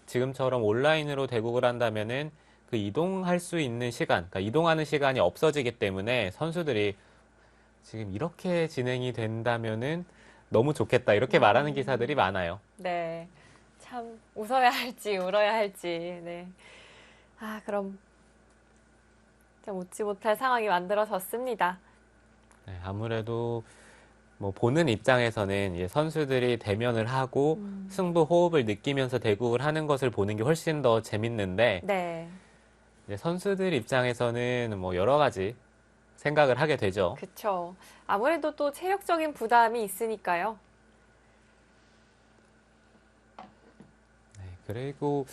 지금처럼 온라인으로 대국을 한다면은 그 이동할 수 있는 시간, 그러니까 이동하는 시간이 없어지기 때문에 선수들이 지금 이렇게 진행이 된다면은 너무 좋겠다 이렇게 말하는 기사들이 많아요. 네. 참 웃어야 할지 울어야 할지. 네. 그럼 좀 웃지 못할 상황이 만들어졌습니다. 네, 아무래도 뭐 보는 입장에서는 이제 선수들이 대면을 하고 승부 호흡을 느끼면서 대국을 하는 것을 보는 게 훨씬 더 재밌는데 네. 이제 선수들 입장에서는 뭐 여러 가지 생각을 하게 되죠. 그쵸. 아무래도 또 체력적인 부담이 있으니까요. 네, 그리고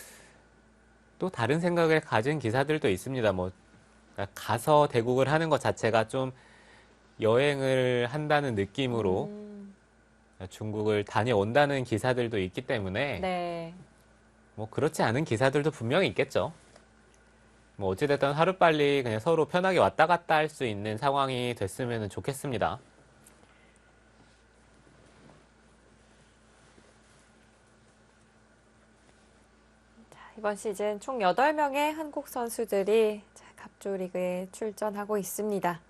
또 다른 생각을 가진 기사들도 있습니다. 뭐 그러니까 가서 대국을 하는 것 자체가 좀 여행을 한다는 느낌으로 중국을 다녀온다는 기사들도 있기 때문에 네. 뭐 그렇지 않은 기사들도 분명히 있겠죠. 뭐 어찌됐든 하루빨리 그냥 서로 편하게 왔다 갔다 할 수 있는 상황이 됐으면 좋겠습니다. 자, 이번 시즌 총 8명의 한국 선수들이 갑조리그에 출전하고 있습니다.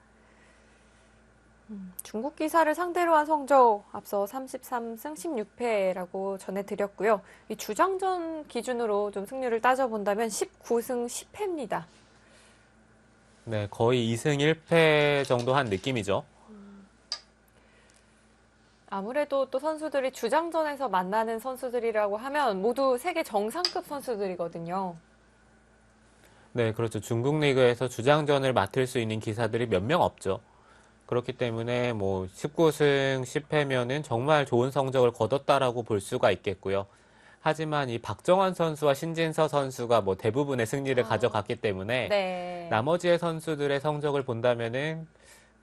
중국 기사를 상대로 한 성적 앞서 33승 16패라고 전해드렸고요. 이 주장전 기준으로 좀 승률을 따져본다면 19승 10패입니다. 네, 거의 2승 1패 정도 한 느낌이죠. 아무래도 또 선수들이 주장전에서 만나는 선수들이라고 하면 모두 세계 정상급 선수들이거든요. 네, 그렇죠. 중국 리그에서 주장전을 맡을 수 있는 기사들이 몇 명 없죠. 그렇기 때문에 뭐 19승 10패면은 정말 좋은 성적을 거뒀다라고 볼 수가 있겠고요. 하지만 이 박정환 선수와 신진서 선수가 뭐 대부분의 승리를 가져갔기 때문에 네. 나머지의 선수들의 성적을 본다면은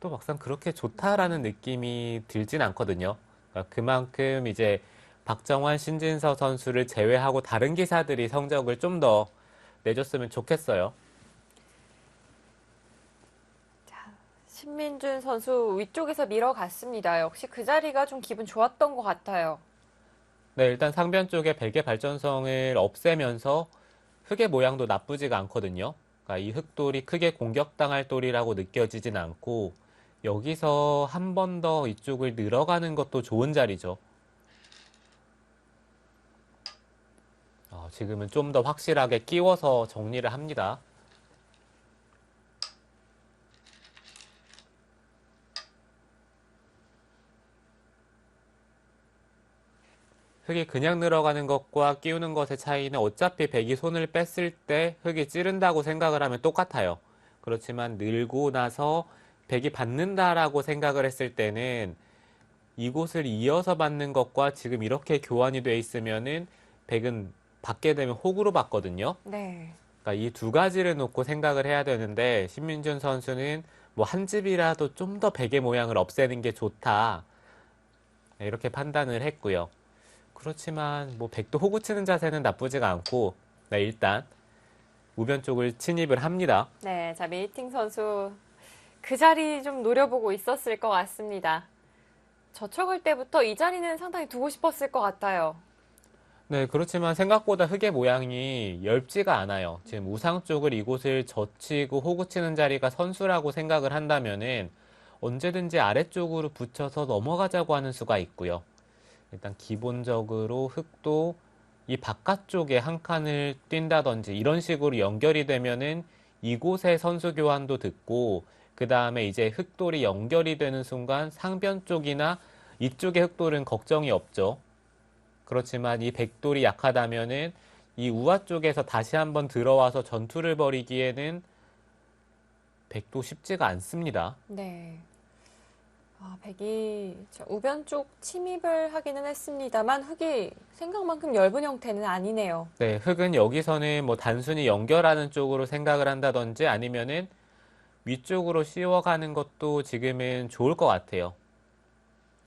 또 막상 그렇게 좋다라는 느낌이 들진 않거든요. 그러니까 그만큼 이제 박정환, 신진서 선수를 제외하고 다른 기사들이 성적을 좀 더 내줬으면 좋겠어요. 신민준 선수 위쪽에서 밀어갔습니다. 역시 그 자리가 좀 기분 좋았던 것 같아요. 네, 일단 상변 쪽에 베개 발전성을 없애면서 흙의 모양도 나쁘지가 않거든요. 그러니까 이 흙돌이 크게 공격당할 돌이라고 느껴지진 않고 여기서 한 번 더 이쪽을 늘어가는 것도 좋은 자리죠. 지금은 좀 더 확실하게 끼워서 정리를 합니다. 흙이 그냥 늘어가는 것과 끼우는 것의 차이는 어차피 백이 손을 뺐을 때 흙이 찌른다고 생각을 하면 똑같아요. 그렇지만 늘고 나서 백이 받는다라고 생각을 했을 때는 이곳을 이어서 받는 것과 지금 이렇게 교환이 돼 있으면은 백은 받게 되면 혹으로 받거든요. 네. 그러니까 이 두 가지를 놓고 생각을 해야 되는데 신민준 선수는 뭐 한 집이라도 좀 더 백의 모양을 없애는 게 좋다. 이렇게 판단을 했고요. 그렇지만 뭐 백도 호구 치는 자세는 나쁘지가 않고 일단 우변 쪽을 침입을 합니다. 네, 자, 미팅 선수 그 자리 좀 노려보고 있었을 것 같습니다. 저촉할 때부터 이 자리는 상당히 두고 싶었을 것 같아요. 네, 그렇지만 생각보다 흙의 모양이 엷지가 않아요. 지금 우상 쪽을 이곳을 젖히고 호구 치는 자리가 선수라고 생각을 한다면은 언제든지 아래쪽으로 붙여서 넘어가자고 하는 수가 있고요. 일단 기본적으로 흙도 이 바깥쪽에 한 칸을 뛴다든지 이런 식으로 연결이 되면은 이곳에 선수 교환도 듣고 그 다음에 이제 흙돌이 연결이 되는 순간 상변 쪽이나 이쪽의 흙돌은 걱정이 없죠. 그렇지만 이 백돌이 약하다면은 이 우아 쪽에서 다시 한번 들어와서 전투를 벌이기에는 백도 쉽지가 않습니다. 네. 백이 우변 쪽 침입을 하기는 했습니다만 흙이 생각만큼 엷은 형태는 아니네요. 네, 흙은 여기서는 뭐 단순히 연결하는 쪽으로 생각을 한다든지 아니면은 위쪽으로 씌워가는 것도 지금은 좋을 것 같아요.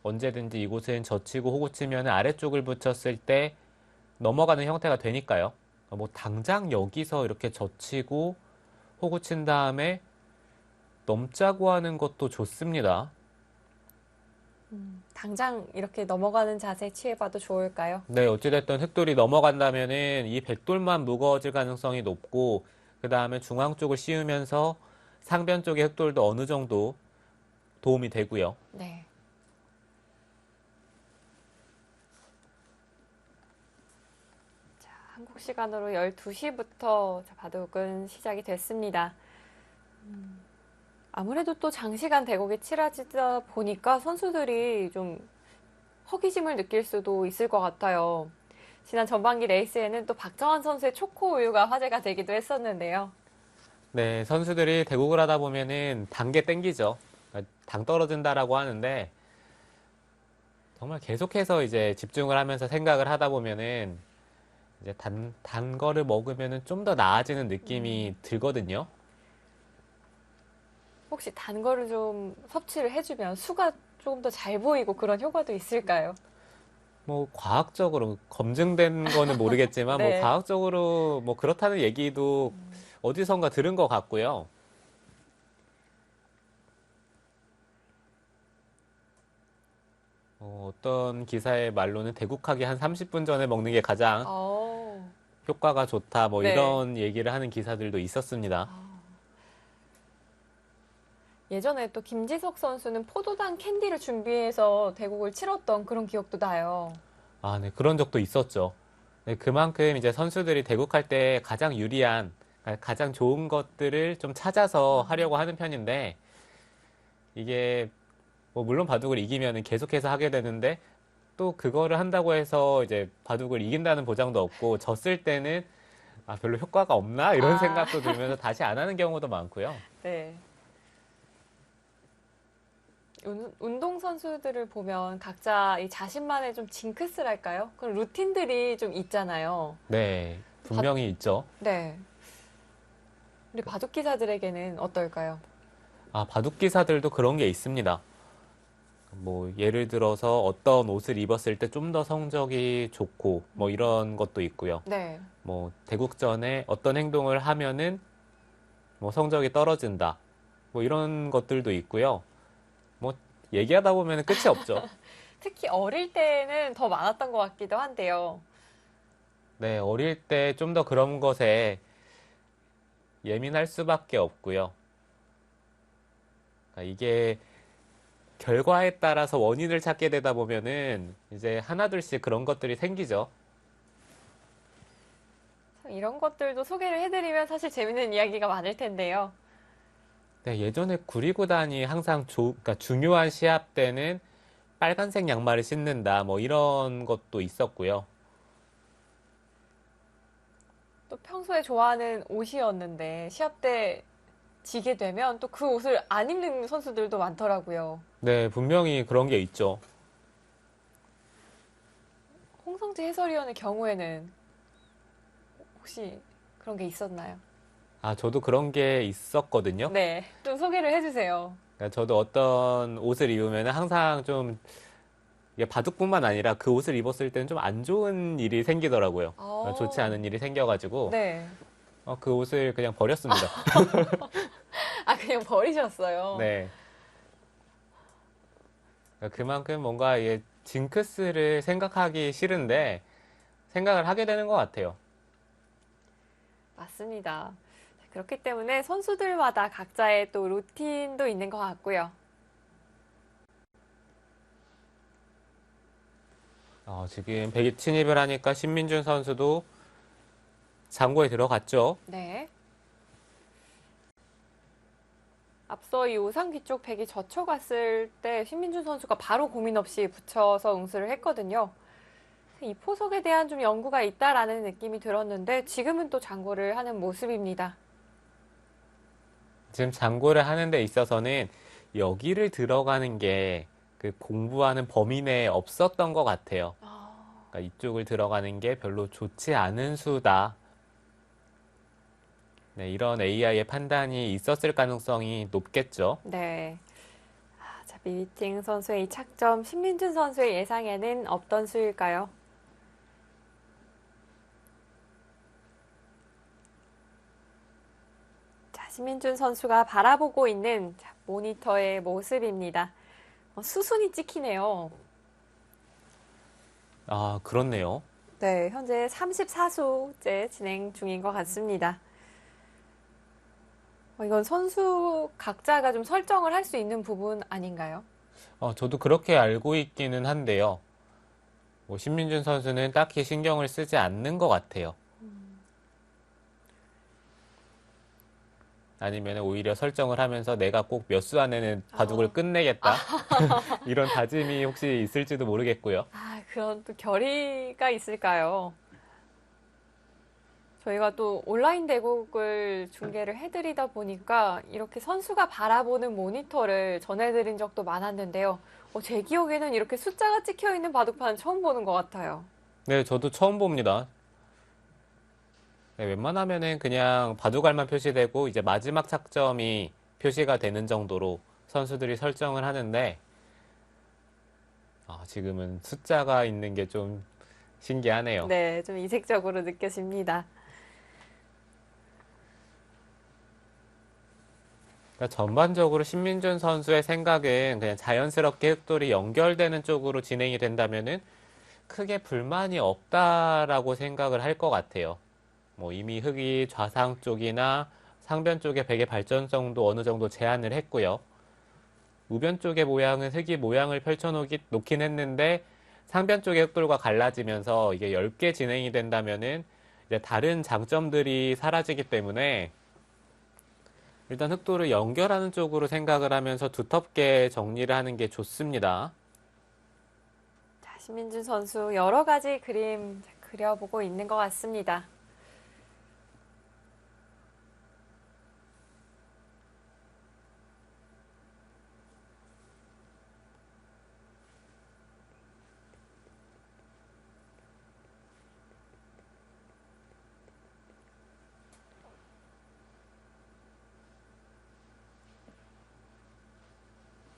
언제든지 이곳은 젖히고 호구 치면 아래쪽을 붙였을 때 넘어가는 형태가 되니까요. 뭐 당장 여기서 이렇게 젖히고 호구 친 다음에 넘자고 하는 것도 좋습니다. 당장 이렇게 넘어가는 자세 취해봐도 좋을까요? 네, 어찌됐든 흙돌이 넘어간다면은 이 백돌만 무거워질 가능성이 높고 그 다음에 중앙 쪽을 씌우면서 상변 쪽의 흙돌도 어느 정도 도움이 되고요. 네. 자, 한국 시간으로 12시부터 바둑은 시작이 됐습니다. 아무래도 또 장시간 대국이 치러지다 보니까 선수들이 좀 허기짐을 느낄 수도 있을 것 같아요. 지난 전반기 레이스에는 또 박정환 선수의 초코 우유가 화제가 되기도 했었는데요. 네, 선수들이 대국을 하다 보면은 단게 땡기죠. 그러니까 당 떨어진다라고 하는데 정말 계속해서 이제 집중을 하면서 생각을 하다 보면은 이제 단 거를 먹으면은 좀 더 나아지는 느낌이 들거든요. 혹시 단 거를 좀 섭취를 해주면 수가 조금 더 잘 보이고 그런 효과도 있을까요? 뭐 과학적으로 검증된 거는 모르겠지만 뭐 네. 과학적으로 뭐 그렇다는 얘기도 어디선가 들은 것 같고요. 어떤 기사의 말로는 대국하기 한 30분 전에 먹는 게 가장 어, 효과가 좋다 뭐 네. 이런 얘기를 하는 기사들도 있었습니다. 예전에 또 김지석 선수는 포도당 캔디를 준비해서 대국을 치렀던 그런 기억도 나요. 아, 네, 그런 적도 있었죠. 네, 그만큼 이제 선수들이 대국할 때 가장 유리한, 가장 좋은 것들을 좀 찾아서 하려고 하는 편인데, 이게, 뭐, 물론 바둑을 이기면 계속해서 하게 되는데, 또 그거를 한다고 해서 이제 바둑을 이긴다는 보장도 없고, 졌을 때는, 별로 효과가 없나? 이런 생각도 들면서 다시 안 하는 경우도 많고요. 네. 운동 선수들을 보면 각자 이 자신만의 좀 징크스랄까요? 그런 루틴들이 좀 있잖아요. 네, 분명히 있죠. 네. 우리 바둑 기사들에게는 어떨까요? 바둑 기사들도 그런 게 있습니다. 뭐 예를 들어서 어떤 옷을 입었을 때 좀 더 성적이 좋고 뭐 이런 것도 있고요. 네. 뭐 대국전에 어떤 행동을 하면은 뭐 성적이 떨어진다. 뭐 이런 것들도 있고요. 뭐 얘기하다 보면은 끝이 없죠. 특히 어릴 때는 더 많았던 것 같기도 한데요. 네, 어릴 때 좀 더 그런 것에 예민할 수밖에 없고요. 그러니까 이게 결과에 따라서 원인을 찾게 되다 보면은 이제 하나둘씩 그런 것들이 생기죠. 이런 것들도 소개를 해드리면 사실 재밌는 이야기가 많을 텐데요. 네, 예전에 구리구단이 항상 그러니까 중요한 시합 때는 빨간색 양말을 신는다, 뭐 이런 것도 있었고요. 또 평소에 좋아하는 옷이었는데 시합 때 지게 되면 또 그 옷을 안 입는 선수들도 많더라고요. 네, 분명히 그런 게 있죠. 홍성재 해설위원의 경우에는 혹시 그런 게 있었나요? 아, 저도 그런 게 있었거든요. 네, 좀 소개를 해주세요. 그러니까 저도 어떤 옷을 입으면 항상 좀 이게 바둑뿐만 아니라 그 옷을 입었을 때는 좀 안 좋은 일이 생기더라고요. 좋지 않은 일이 생겨가지고 네. 그 옷을 그냥 버렸습니다. 아, 그냥 버리셨어요. 네. 그러니까 그만큼 뭔가 이게 징크스를 생각하기 싫은데 생각을 하게 되는 것 같아요. 맞습니다. 그렇기 때문에 선수들마다 각자의 또 루틴도 있는 것 같고요. 지금 백이 침입을 하니까 신민준 선수도 장고에 들어갔죠. 네. 앞서 이 우상기 쪽 백이 젖혀갔을 때 신민준 선수가 바로 고민 없이 붙여서 응수를 했거든요. 이 포석에 대한 좀 연구가 있다라는 느낌이 들었는데 지금은 또 장고를 하는 모습입니다. 지금 장고를 하는 데 있어서는 여기를 들어가는 게 그 공부하는 범위 내에 없었던 것 같아요. 그러니까 이쪽을 들어가는 게 별로 좋지 않은 수다. 네, 이런 AI의 판단이 있었을 가능성이 높겠죠. 네. 자, 미팅 선수의 이 착점, 신민준 선수의 예상에는 없던 수일까요? 자, 신민준 선수가 바라보고 있는 모니터의 모습입니다. 수순이 찍히네요. 아, 그렇네요. 네, 현재 34수째 진행 중인 것 같습니다. 이건 선수 각자가 좀 설정을 할 수 있는 부분 아닌가요? 저도 그렇게 알고 있기는 한데요. 신민준 선수는 딱히 신경을 쓰지 않는 것 같아요. 아니면 오히려 설정을 하면서 내가 꼭 몇 수 안에는 바둑을 끝내겠다. 이런 다짐이 혹시 있을지도 모르겠고요. 그런 또 결의가 있을까요? 저희가 또 온라인 대국을 중계를 해드리다 보니까 이렇게 선수가 바라보는 모니터를 전해드린 적도 많았는데요. 제 기억에는 이렇게 숫자가 찍혀 있는 바둑판 처음 보는 것 같아요. 네, 저도 처음 봅니다. 네, 웬만하면은 그냥 바둑알만 표시되고 이제 마지막 착점이 표시가 되는 정도로 선수들이 설정을 하는데 지금은 숫자가 있는 게 좀 신기하네요. 네, 좀 이색적으로 느껴집니다. 그러니까 전반적으로 신민준 선수의 생각은 그냥 자연스럽게 흑돌이 연결되는 쪽으로 진행이 된다면은 크게 불만이 없다라고 생각을 할 것 같아요. 이미 흑이 좌상 쪽이나 상변 쪽의 백의 발전성도 어느 정도 제한을 했고요. 우변 쪽의 모양은 흑이 모양을 놓긴 했는데 상변 쪽의 흑돌과 갈라지면서 이게 10개 진행이 된다면은 이제 다른 장점들이 사라지기 때문에 일단 흑돌을 연결하는 쪽으로 생각을 하면서 두텁게 정리를 하는 게 좋습니다. 자, 신민준 선수 여러 가지 그림 그려보고 있는 것 같습니다.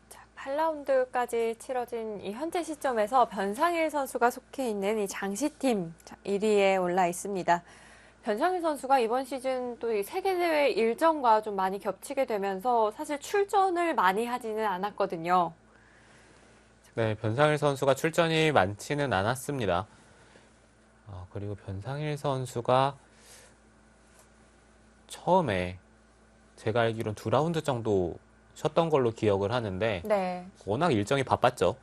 자, 8라운드까지 치러진 이 현재 시점에서 변상일 선수가 속해 있는 이 장시팀 1위에 올라 있습니다. 변상일 선수가 이번 시즌 또 이 세계대회 일정과 좀 많이 겹치게 되면서 사실 출전을 많이 하지는 않았거든요. 네, 변상일 선수가 출전이 많지는 않았습니다. 그리고 변상일 선수가 처음에 제가 알기로는 2라운드 정도 쉬었던 걸로 기억을 하는데 네. 워낙 일정이 바빴죠.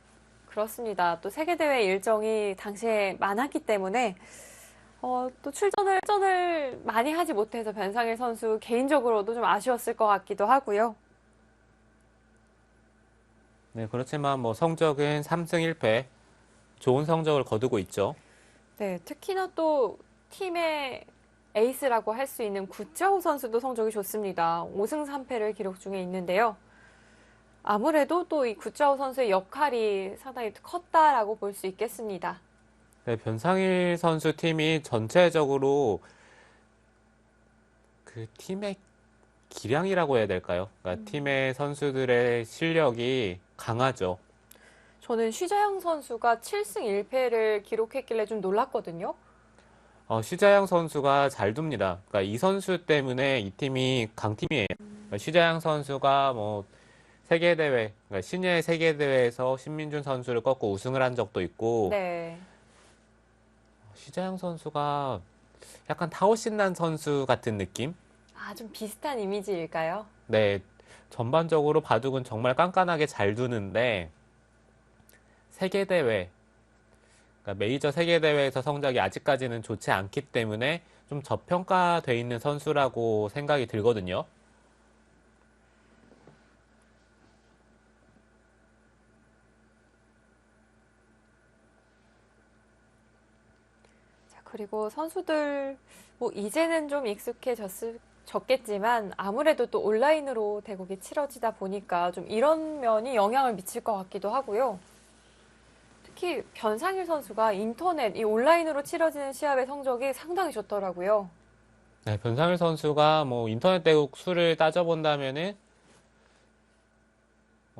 그렇습니다. 또 세계대회 일정이 당시에 많았기 때문에 또 출전을 많이 하지 못해서 변상일 선수 개인적으로도 좀 아쉬웠을 것 같기도 하고요. 네, 그렇지만 뭐 성적은 3승 1패 좋은 성적을 거두고 있죠. 네, 특히나 또 팀의 에이스라고 할 수 있는 구자호 선수도 성적이 좋습니다. 5승 3패를 기록 중에 있는데요. 아무래도 또 이 구자호 선수의 역할이 상당히 컸다라고 볼 수 있겠습니다. 네, 변상일 선수 팀이 전체적으로 그 팀의 기량이라고 해야 될까요? 그러니까 팀의 선수들의 실력이 강하죠. 저는 쉬자양 선수가 7승 1패를 기록했길래 좀 놀랐거든요. 쉬자양 선수가 잘 둡니다. 그러니까 이 선수 때문에 이 팀이 강팀이에요. 그러니까 쉬자양 선수가 뭐 세계대회, 그러니까 신예 세계대회에서 신민준 선수를 꺾고 우승을 한 적도 있고, 네. 쉬자양 선수가 약간 타오신난 선수 같은 느낌? 아, 좀 비슷한 이미지일까요? 네, 전반적으로 바둑은 정말 깐깐하게 잘 두는데, 세계대회, 그러니까 메이저 세계대회에서 성적이 아직까지는 좋지 않기 때문에 좀 저평가돼 있는 선수라고 생각이 들거든요. 자, 그리고 선수들, 뭐, 이제는 좀 익숙해졌겠지만, 아무래도 또 온라인으로 대국이 치러지다 보니까 좀 이런 면이 영향을 미칠 것 같기도 하고요. 특히 변상일 선수가 인터넷, 이 온라인으로 치러지는 시합의 성적이 상당히 좋더라고요. 네, 변상일 선수가 뭐 인터넷 대국 수를 따져본다면은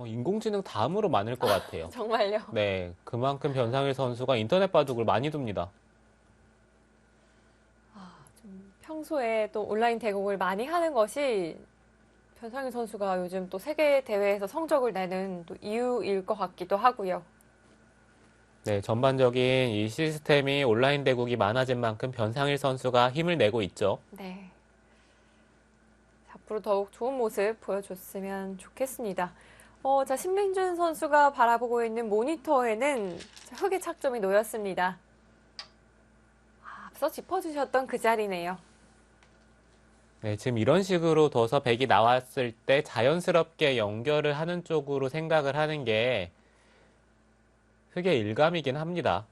인공지능 다음으로 많을 것 같아요. 정말요. 네, 그만큼 변상일 선수가 인터넷 바둑을 많이 둡니다. 좀 평소에 또 온라인 대국을 많이 하는 것이 변상일 선수가 요즘 또 세계 대회에서 성적을 내는 또 이유일 것 같기도 하고요. 네, 전반적인 이 시스템이 온라인 대국이 많아진 만큼 변상일 선수가 힘을 내고 있죠. 네. 앞으로 더욱 좋은 모습 보여줬으면 좋겠습니다. 자, 신민준 선수가 바라보고 있는 모니터에는 흑의 착점이 놓였습니다. 앞서 짚어주셨던 그 자리네요. 네, 지금 이런 식으로 둬서 백이 나왔을 때 자연스럽게 연결을 하는 쪽으로 생각을 하는 게 흑의 일감이긴 합니다.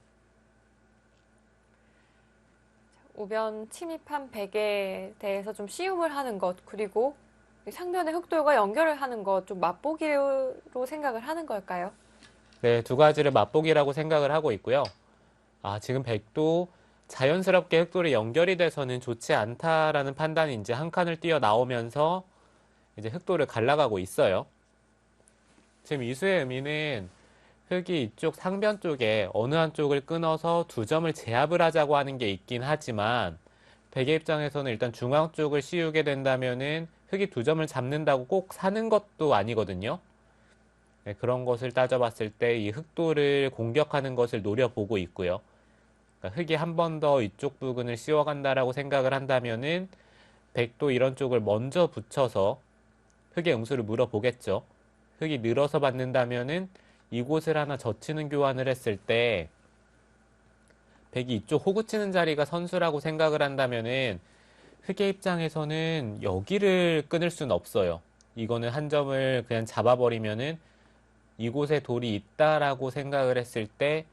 우변 침입한 백에 대해서 좀 시움을 하는 것, 그리고 상대의 흑돌과 연결을 하는 것, 좀 맛보기로 생각을 하는 걸까요? 네, 두 가지를 맛보기라고 생각을 하고 있고요. 지금 백도 자연스럽게 흑돌이 연결이 돼서는 좋지 않다라는 판단이 이제 한 칸을 뛰어 나오면서 이제 흑돌을 갈라가고 있어요. 지금 이수의 의미는 흑이 이쪽 상변 쪽에 어느 한쪽을 끊어서 두 점을 제압을 하자고 하는 게 있긴 하지만 백의 입장에서는 일단 중앙 쪽을 씌우게 된다면은 흑이 두 점을 잡는다고 꼭 사는 것도 아니거든요. 네, 그런 것을 따져봤을 때 이 흑돌을 공격하는 것을 노려보고 있고요. 그러니까 흑이 한 번 더 이쪽 부근을 씌워간다라고 생각을 한다면은 백도 이런 쪽을 먼저 붙여서 흑의 응수를 물어보겠죠. 흑이 늘어서 받는다면은 이곳을 하나 젖히는 교환을 했을 때 백이 이쪽 호구 치는 자리가 선수라고 생각을 한다면은 흑의 입장에서는 여기를 끊을 수는 없어요. 이거는 한 점을 그냥 잡아버리면은 이곳에 돌이 있다라고 생각을 했을 때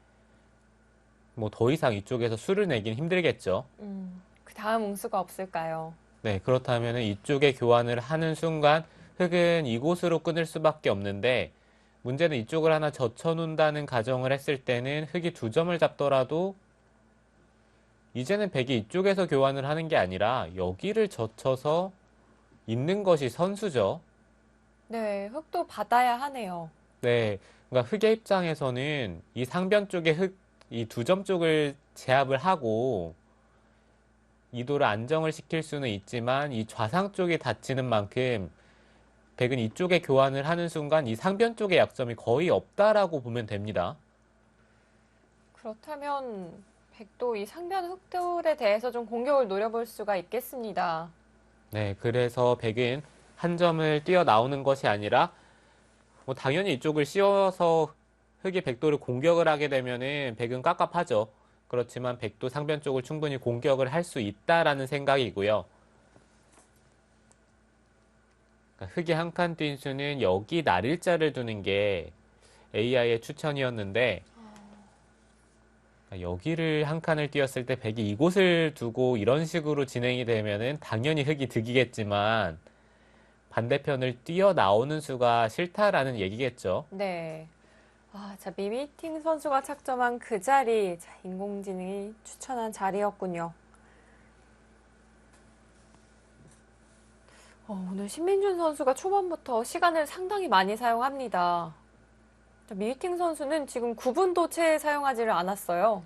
뭐 더 이상 이쪽에서 수를 내긴 힘들겠죠. 그 다음 응수가 없을까요? 네, 그렇다면은 이쪽에 교환을 하는 순간 흑은 이곳으로 끊을 수밖에 없는데 문제는 이쪽을 하나 젖혀놓는다는 가정을 했을 때는 흑이 두 점을 잡더라도 이제는 백이 이쪽에서 교환을 하는 게 아니라 여기를 젖혀서 있는 것이 선수죠. 네, 흑도 받아야 하네요. 네, 그러니까 흑의 입장에서는 이 상변 쪽에 이 두 점 쪽을 제압을 하고 이도를 안정을 시킬 수는 있지만 이 좌상 쪽이 닫히는 만큼 백은 이쪽에 교환을 하는 순간 이 상변 쪽의 약점이 거의 없다라고 보면 됩니다. 그렇다면 백도 이 상변 흑돌에 대해서 좀 공격을 노려볼 수가 있겠습니다. 네, 그래서 백은 한 점을 뛰어나오는 것이 아니라 뭐 당연히 이쪽을 씌워서 흑이 백도를 공격을 하게 되면은 백은 깝깝하죠. 그렇지만 백도 상변 쪽을 충분히 공격을 할 수 있다라는 생각이고요. 그러니까 흑이 한 칸 뛴 수는 여기 날일자를 두는 게 AI의 추천이었는데 그러니까 여기를 한 칸을 띄었을 때 백이 이곳을 두고 이런 식으로 진행이 되면은 당연히 흑이 득이겠지만 반대편을 뛰어나오는 수가 싫다라는 얘기겠죠. 네. 자, 미미팅 선수가 착점한 그 자리, 자, 인공지능이 추천한 자리였군요. 오늘 신민준 선수가 초반부터 시간을 상당히 많이 사용합니다. 자, 미미팅 선수는 지금 9분도 채 사용하지를 않았어요.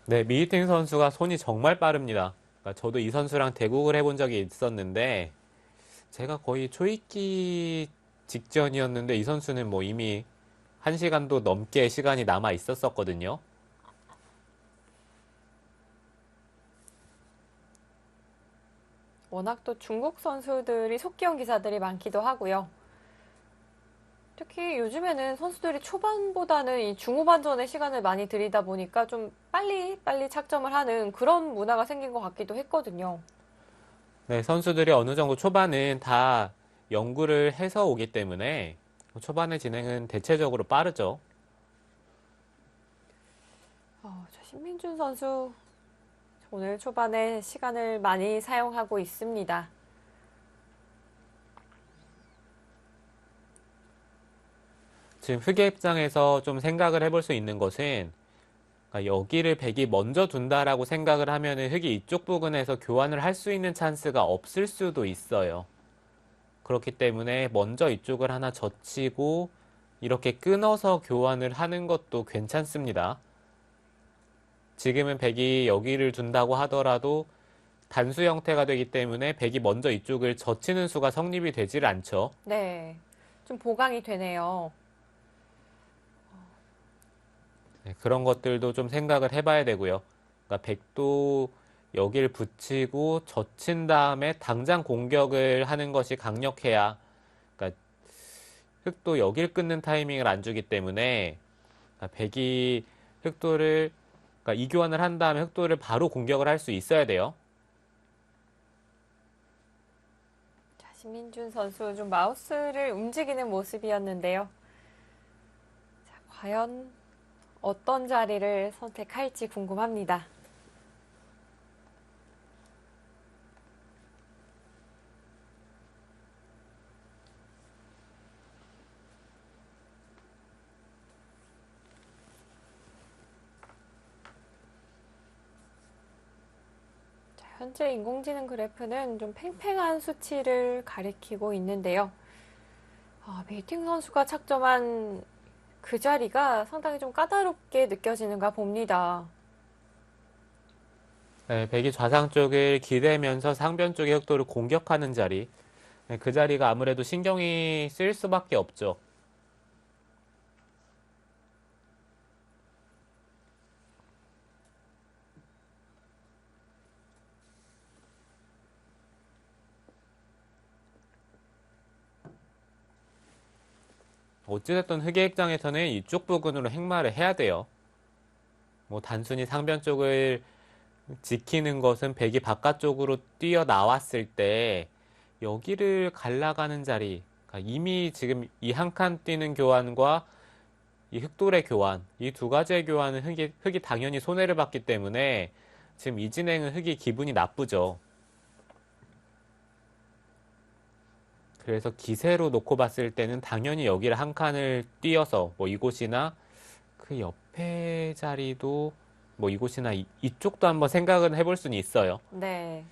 네, 미히팅 선수가 손이 정말 빠릅니다. 그러니까 저도 이 선수랑 대국을 해본 적이 있었는데 제가 거의 초읽기 직전이었는데 이 선수는 뭐 이미 1시간도 넘게 시간이 남아 있었었거든요. 워낙 또 중국 선수들이 속기형 기사들이 많기도 하고요. 특히 요즘에는 선수들이 초반보다는 이 중후반전에 시간을 많이 들이다 보니까 좀 빨리 착점을 하는 그런 문화가 생긴 것 같기도 했거든요. 네, 선수들이 어느 정도 초반은 다 연구를 해서 오기 때문에 초반의 진행은 대체적으로 빠르죠. 자, 신민준 선수 오늘 초반에 시간을 많이 사용하고 있습니다. 지금 흑의 입장에서 좀 생각을 해볼 수 있는 것은 그러니까 여기를 백이 먼저 둔다라고 생각을 하면은 흑이 이쪽 부근에서 교환을 할 수 있는 찬스가 없을 수도 있어요. 그렇기 때문에 먼저 이쪽을 하나 젖히고 이렇게 끊어서 교환을 하는 것도 괜찮습니다. 지금은 백이 여기를 둔다고 하더라도 단수 형태가 되기 때문에 백이 먼저 이쪽을 젖히는 수가 성립이 되질 않죠. 네, 좀 보강이 되네요. 네, 그런 것들도 좀 생각을 해봐야 되고요. 그러니까 백도 여기를 붙이고 젖힌 다음에 당장 공격을 하는 것이 강력해야 그러니까 흑도 여기를 끊는 타이밍을 안 주기 때문에 그러니까 백이 흑도를 그러니까 이교환을 한 다음에 흑도를 바로 공격을 할 수 있어야 돼요. 자, 신민준 선수 좀 마우스를 움직이는 모습이었는데요. 자, 과연 어떤 자리를 선택할지 궁금합니다. 자, 현재 인공지능 그래프는 좀 팽팽한 수치를 가리키고 있는데요. 미팅 선수가 착점한 그 자리가 상당히 좀 까다롭게 느껴지는가 봅니다. 네, 백이 좌상 쪽을 기대면서 상변 쪽의 흑도를 공격하는 자리. 네, 그 자리가 아무래도 신경이 쓰일 수밖에 없죠. 어찌됐든 흑의 입장에서는 이쪽 부근으로 행마를 해야 돼요. 뭐 단순히 상변 쪽을 지키는 것은 백이 바깥쪽으로 뛰어나왔을 때 여기를 갈라가는 자리, 그러니까 이미 지금 이 한 칸 뛰는 교환과 이 흑돌의 교환, 이 두 가지의 교환은 흑이 당연히 손해를 봤기 때문에 지금 이 진행은 흑이 기분이 나쁘죠. 그래서 기세로 놓고 봤을 때는 당연히 여기를 한 칸을 띄어서 뭐 이곳이나 그 옆에 자리도 뭐 이곳이나 이쪽도 한번 생각은 해볼 수는 있어요. 네.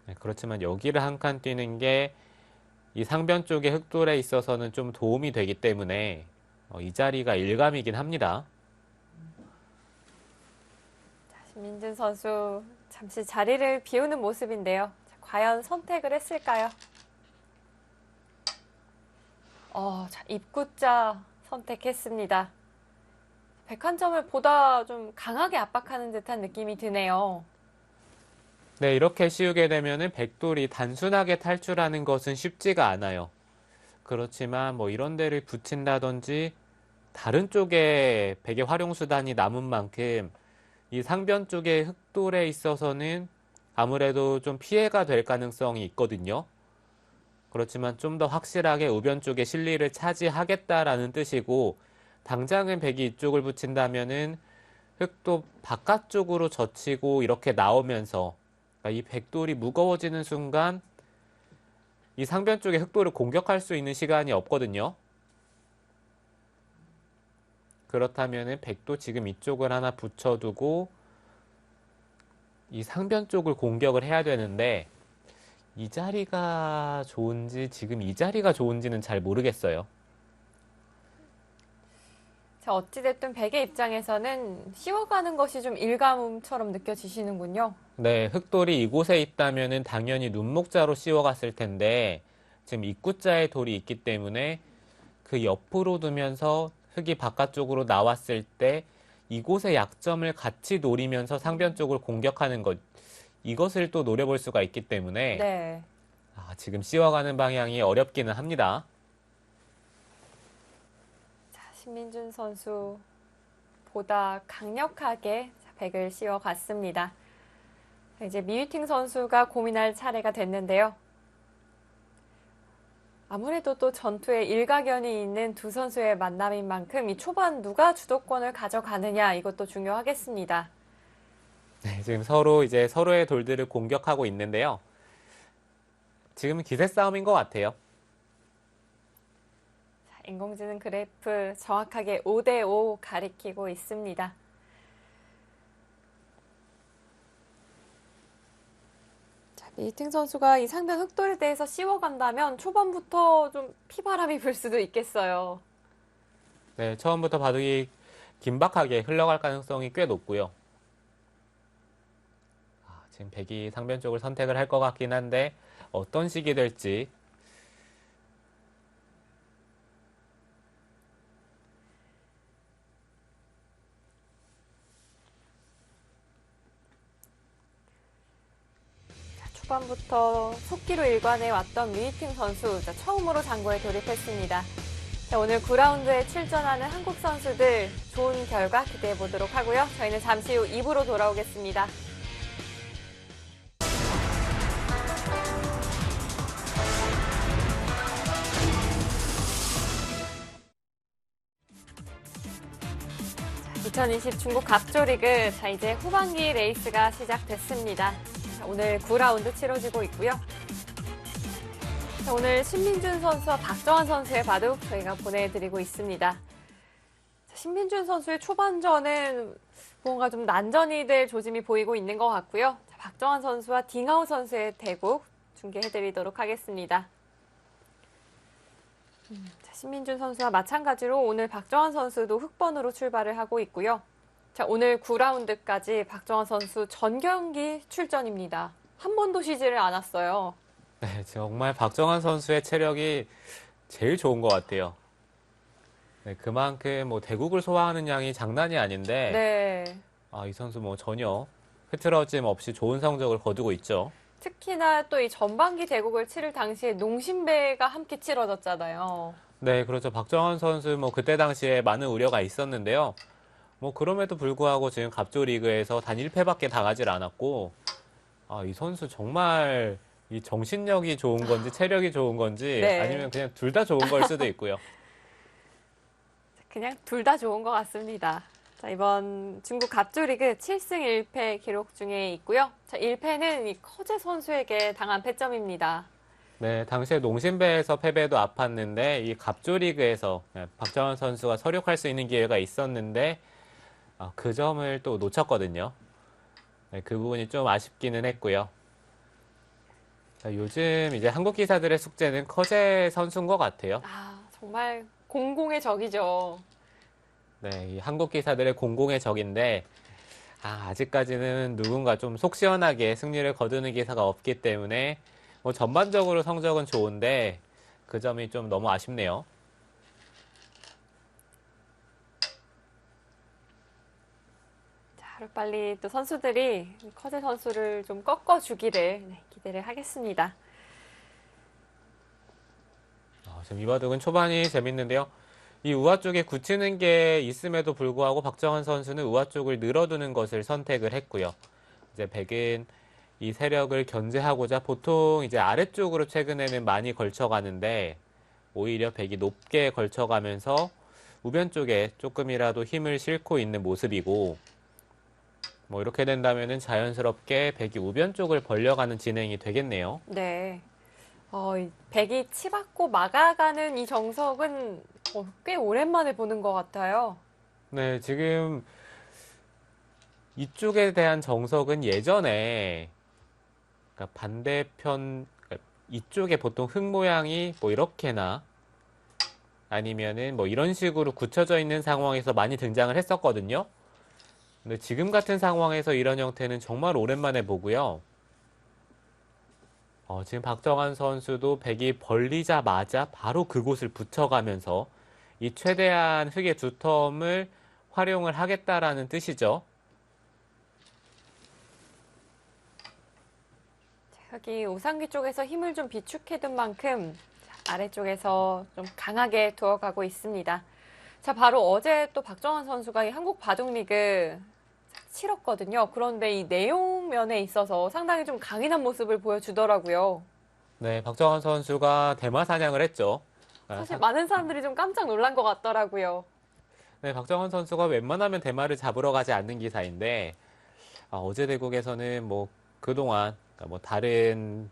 네, 그렇지만 여기를 한 칸 뛰는 게 이 상변 쪽의 흑돌에 있어서는 좀 도움이 되기 때문에 이 자리가 일감이긴 합니다. 자, 신민준 선수 잠시 자리를 비우는 모습인데요. 자, 과연 선택을 했을까요? 자, 입구자 선택했습니다. 101점을 보다 좀 강하게 압박하는 듯한 느낌이 드네요. 네, 이렇게 씌우게 되면은 백돌이 단순하게 탈출하는 것은 쉽지가 않아요. 그렇지만 뭐 이런 데를 붙인다든지 다른 쪽에 백의 활용 수단이 남은 만큼 이 상변 쪽의 흑돌에 있어서는 아무래도 좀 피해가 될 가능성이 있거든요. 그렇지만 좀 더 확실하게 우변 쪽의 실리를 차지하겠다라는 뜻이고, 당장은 백이 이쪽을 붙인다면은 흑도 바깥쪽으로 젖히고 이렇게 나오면서, 그러니까 이 백돌이 무거워지는 순간 이 상변 쪽의 흑돌을 공격할 수 있는 시간이 없거든요. 그렇다면은 백도 지금 이쪽을 하나 붙여두고 이 상변 쪽을 공격을 해야 되는데, 이 자리가 좋은지, 지금 이 자리가 좋은지는 잘 모르겠어요. 자, 어찌됐든 백의 입장에서는 씌워가는 것이 좀 일감처럼 느껴지시는군요. 네, 흑돌이 이곳에 있다면은 당연히 눈목자로 씌워갔을 텐데, 지금 입구자에 돌이 있기 때문에 그 옆으로 두면서 흑이 바깥쪽으로 나왔을 때 이곳의 약점을 같이 노리면서 상변 쪽을 공격하는 것, 이것을 또 노려볼 수가 있기 때문에 네. 지금 씌워가는 방향이 어렵기는 합니다. 자, 신민준 선수 보다 강력하게 백을 씌워갔습니다. 자, 이제 미유팅 선수가 고민할 차례가 됐는데요. 아무래도 또 전투에 일가견이 있는 두 선수의 만남인 만큼 이 초반 누가 주도권을 가져가느냐 이것도 중요하겠습니다. 네, 지금 서로 이제 서로의 돌들을 공격하고 있는데요. 지금은 기세 싸움인 것 같아요. 자, 인공지능 그래프 정확하게 5대5 가리키고 있습니다. 미팅 선수가 이 상변 흑돌에 대해서 씌워간다면 초반부터 좀 피바람이 불 수도 있겠어요. 네, 처음부터 바둑이 긴박하게 흘러갈 가능성이 꽤 높고요. 지금 백이 상변 쪽을 선택을 할 것 같긴 한데 어떤 식이 될지. 초반부터 속기로 일관해 왔던 미팅 선수, 자, 처음으로 장고에 돌입했습니다. 자, 오늘 9라운드에 출전하는 한국 선수들 좋은 결과 기대해 보도록 하고요. 저희는 잠시 후 2부로 돌아오겠습니다. 자, 2020 중국 갑조리그, 자, 이제 후반기 레이스가 시작됐습니다. 자, 오늘 9라운드 치러지고 있고요. 자, 오늘 신민준 선수와 박정환 선수의 바둑 저희가 보내드리고 있습니다. 자, 신민준 선수의 초반전은 뭔가 좀 난전이 될 조짐이 보이고 있는 것 같고요. 자, 박정환 선수와 딩하우 선수의 대국 중계해드리도록 하겠습니다. 자, 신민준 선수와 마찬가지로 오늘 박정환 선수도 흑번으로 출발을 하고 있고요. 자, 오늘 9라운드까지 박정환 선수 전 경기 출전입니다. 한 번도 쉬지를 않았어요. 네, 정말 박정환 선수의 체력이 제일 좋은 것 같아요. 네, 그만큼 뭐 대국을 소화하는 양이 장난이 아닌데, 네. 이 선수 뭐 전혀 흐트러짐 없이 좋은 성적을 거두고 있죠. 특히나 또 이 전반기 대국을 치를 당시에 농심배가 함께 치러졌잖아요. 네, 그렇죠. 박정환 선수 뭐 그때 당시에 많은 우려가 있었는데요. 뭐 그럼에도 불구하고 지금 갑조 리그에서 단 1패밖에 당하질 않았고, 이 선수 정말 이 정신력이 좋은 건지 체력이 좋은 건지 네. 아니면 그냥 둘 다 좋은 걸 수도 있고요. 그냥 둘 다 좋은 것 같습니다. 자, 이번 중국 갑조리그 7승 1패 기록 중에 있고요. 자, 1패는 이 커제 선수에게 당한 패점입니다. 네, 당시에 농심배에서 패배도 아팠는데 이 갑조 리그에서 박정환 선수가 서력할 수 있는 기회가 있었는데 그 점을 또 놓쳤거든요. 네, 그 부분이 좀 아쉽기는 했고요. 자, 요즘 이제 한국 기사들의 숙제는 커제 선수인 것 같아요. 정말 공공의 적이죠. 네, 이 한국 기사들의 공공의 적인데 아직까지는 누군가 좀 속 시원하게 승리를 거두는 기사가 없기 때문에 뭐 전반적으로 성적은 좋은데 그 점이 좀 너무 아쉽네요. 자, 하루빨리 또 선수들이 커제 선수를 좀 꺾어주기를 기대를 하겠습니다. 지금 이 바둑은 초반이 재밌는데요. 이 우아 쪽에 굳히는 게 있음에도 불구하고 박정환 선수는 우아 쪽을 늘어두는 것을 선택을 했고요. 이제 백은 이 세력을 견제하고자 보통 이제 아래쪽으로 최근에는 많이 걸쳐가는데 오히려 백이 높게 걸쳐가면서 우변 쪽에 조금이라도 힘을 싣고 있는 모습이고 뭐 이렇게 된다면은 자연스럽게 백이 우변 쪽을 벌려가는 진행이 되겠네요. 네. 이 백이 치받고 막아가는 이 정석은 꽤 오랜만에 보는 것 같아요. 네, 지금 이쪽에 대한 정석은 예전에 그러니까 반대편 그러니까 이쪽에 보통 흙 모양이 뭐 이렇게나 아니면은 뭐 이런 식으로 굳혀져 있는 상황에서 많이 등장을 했었거든요. 근데 지금 같은 상황에서 이런 형태는 정말 오랜만에 보고요. 지금 박정환 선수도 백이 벌리자마자 바로 그곳을 붙여가면서 이 최대한 흙의 두텀을 활용을 하겠다라는 뜻이죠. 여기 우상기 쪽에서 힘을 좀 비축해둔 만큼 아래쪽에서 좀 강하게 두어가고 있습니다. 자, 바로 어제 또 박정환 선수가 이 한국 바둑리그 치렀거든요. 그런데 이 내용 면에 있어서 상당히 좀 강인한 모습을 보여주더라고요. 네, 박정환 선수가 대마 사냥을 했죠. 사실 많은 사람들이 좀 깜짝 놀란 것 같더라고요. 네, 박정환 선수가 웬만하면 대마를 잡으러 가지 않는 기사인데 어제 대국에서는 뭐 그동안 그러니까 뭐 다른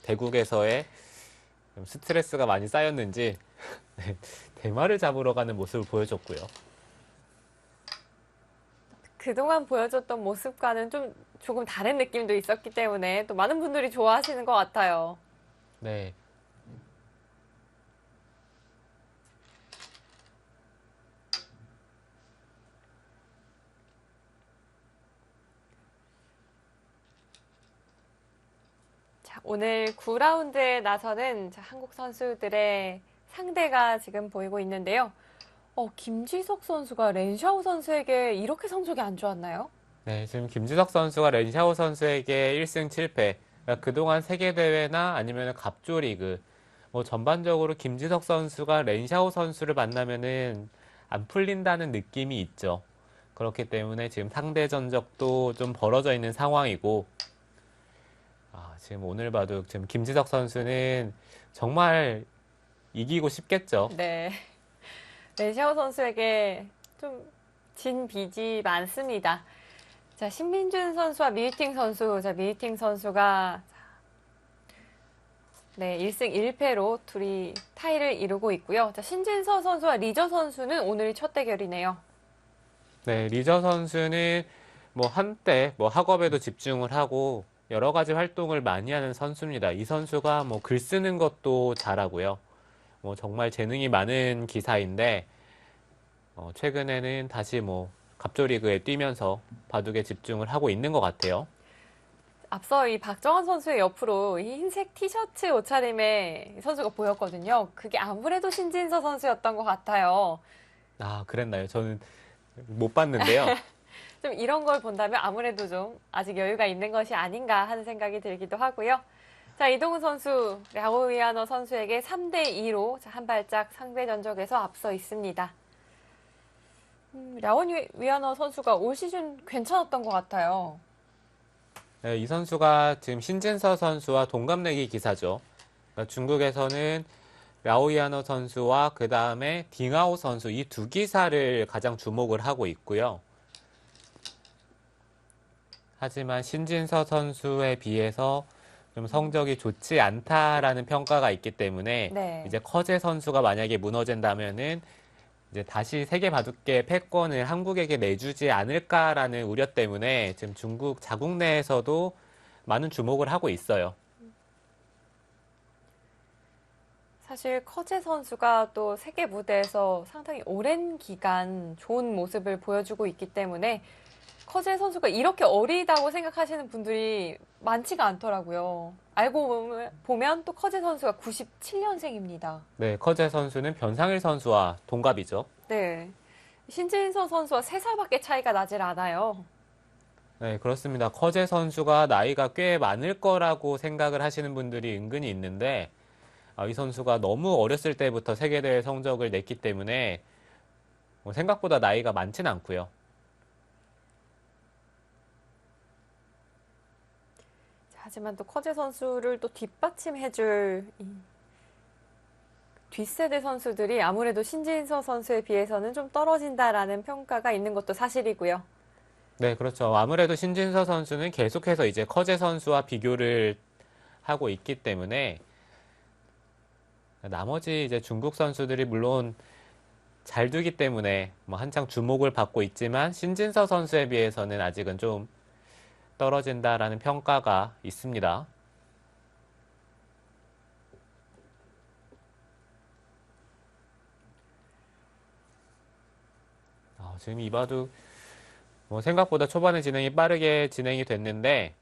대국에서의 좀 스트레스가 많이 쌓였는지 네, 대마를 잡으러 가는 모습을 보여줬고요. 그동안 보여줬던 모습과는 좀 조금 다른 느낌도 있었기 때문에 또 많은 분들이 좋아하시는 것 같아요. 네. 자, 오늘 9라운드에 나서는 한국 선수들의 상대가 지금 보이고 있는데요. 김지석 선수가 렌샤오 선수에게 이렇게 성적이 안 좋았나요? 네, 지금 김지석 선수가 렌샤오 선수에게 1승 7패. 그러니까 그동안 세계대회나 아니면 갑조리그, 뭐 전반적으로 김지석 선수가 렌샤오 선수를 만나면은 안 풀린다는 느낌이 있죠. 그렇기 때문에 지금 상대 전적도 좀 벌어져 있는 상황이고, 지금 오늘 봐도 지금 김지석 선수는 정말 이기고 싶겠죠. 네. 렌샤오 선수에게 좀 진 빚이 많습니다. 자, 신민준 선수와 미위팅 선수. 자, 미위팅 선수가 네, 1승 1패로 둘이 타이를 이루고 있고요. 자, 신진서 선수와 리저 선수는 오늘 첫 대결이네요. 네, 리저 선수는 뭐 한때 뭐 학업에도 집중을 하고 여러 가지 활동을 많이 하는 선수입니다. 이 선수가 뭐 글 쓰는 것도 잘하고요. 뭐 정말 재능이 많은 기사인데 최근에는 다시 뭐 갑조리그에 뛰면서 바둑에 집중을 하고 있는 것 같아요. 앞서 이 박정환 선수의 옆으로 이 흰색 티셔츠 옷차림의 선수가 보였거든요. 그게 아무래도 신진서 선수였던 것 같아요. 아, 그랬나요? 저는 못 봤는데요. 좀 이런 걸 본다면 아무래도 좀 아직 여유가 있는 것이 아닌가 하는 생각이 들기도 하고요. 자, 이동훈 선수, 랴오위아너 선수에게 3대2로 한 발짝 상대 전적에서 앞서 있습니다. 랴오위아너 선수가 올 시즌 괜찮았던 것 같아요. 네, 이 선수가 지금 신진서 선수와 동갑내기 기사죠. 그러니까 중국에서는 랴오이아너 선수와 그 다음에 딩하오 선수 이 두 기사를 가장 주목을 하고 있고요. 하지만 신진서 선수에 비해서 좀 성적이 좋지 않다라는 평가가 있기 때문에 네. 이제 커제 선수가 만약에 무너진다면은 이제 다시 세계 바둑계 패권을 한국에게 내주지 않을까라는 우려 때문에 지금 중국 자국 내에서도 많은 주목을 하고 있어요. 사실 커제 선수가 또 세계 무대에서 상당히 오랜 기간 좋은 모습을 보여주고 있기 때문에 커제 선수가 이렇게 어리다고 생각하시는 분들이 많지가 않더라고요. 알고 보면 또 커제 선수가 97년생입니다. 네, 커제 선수는 변상일 선수와 동갑이죠. 네. 신진서 선수와 3살밖에 차이가 나질 않아요. 네, 그렇습니다. 커제 선수가 나이가 꽤 많을 거라고 생각을 하시는 분들이 은근히 있는데, 이 선수가 너무 어렸을 때부터 세계대회 성적을 냈기 때문에 생각보다 나이가 많진 않고요. 하지만 또 커제 선수를 또 뒷받침해줄 이 뒷세대 선수들이 아무래도 신진서 선수에 비해서는 좀 떨어진다라는 평가가 있는 것도 사실이고요. 네, 그렇죠. 아무래도 신진서 선수는 계속해서 이제 커제 선수와 비교를 하고 있기 때문에 나머지 이제 중국 선수들이 물론 잘 두기 때문에 뭐 한창 주목을 받고 있지만 신진서 선수에 비해서는 아직은 좀 떨어진다라는 평가가 있습니다. 지금 이바둑 생각보다 초반에 진행이 빠르게 진행이 됐는데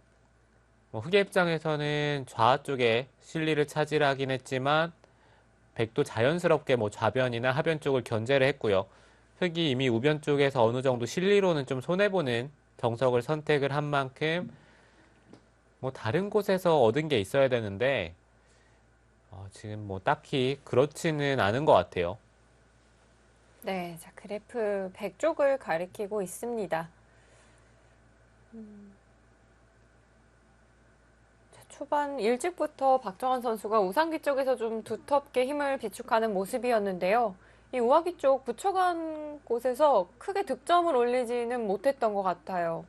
흑의 입장에서는 좌 쪽에 실리를 차지하긴 했지만 백도 자연스럽게 좌변이나 하변 쪽을 견제를 했고요. 흑이 이미 우변 쪽에서 어느 정도 실리로는 좀 손해보는 정석을 선택을 한 만큼 다른 곳에서 얻은 게 있어야 되는데 지금 딱히 그렇지는 않은 것 같아요. 네, 자, 그래프 100쪽을 가리키고 있습니다. 자, 초반 일찍부터 박정환 선수가 우상기 쪽에서 좀 두텁게 힘을 비축하는 모습이었는데요. 이 우하기 쪽 붙여간 곳에서 크게 득점을 올리지는 못했던 것 같아요.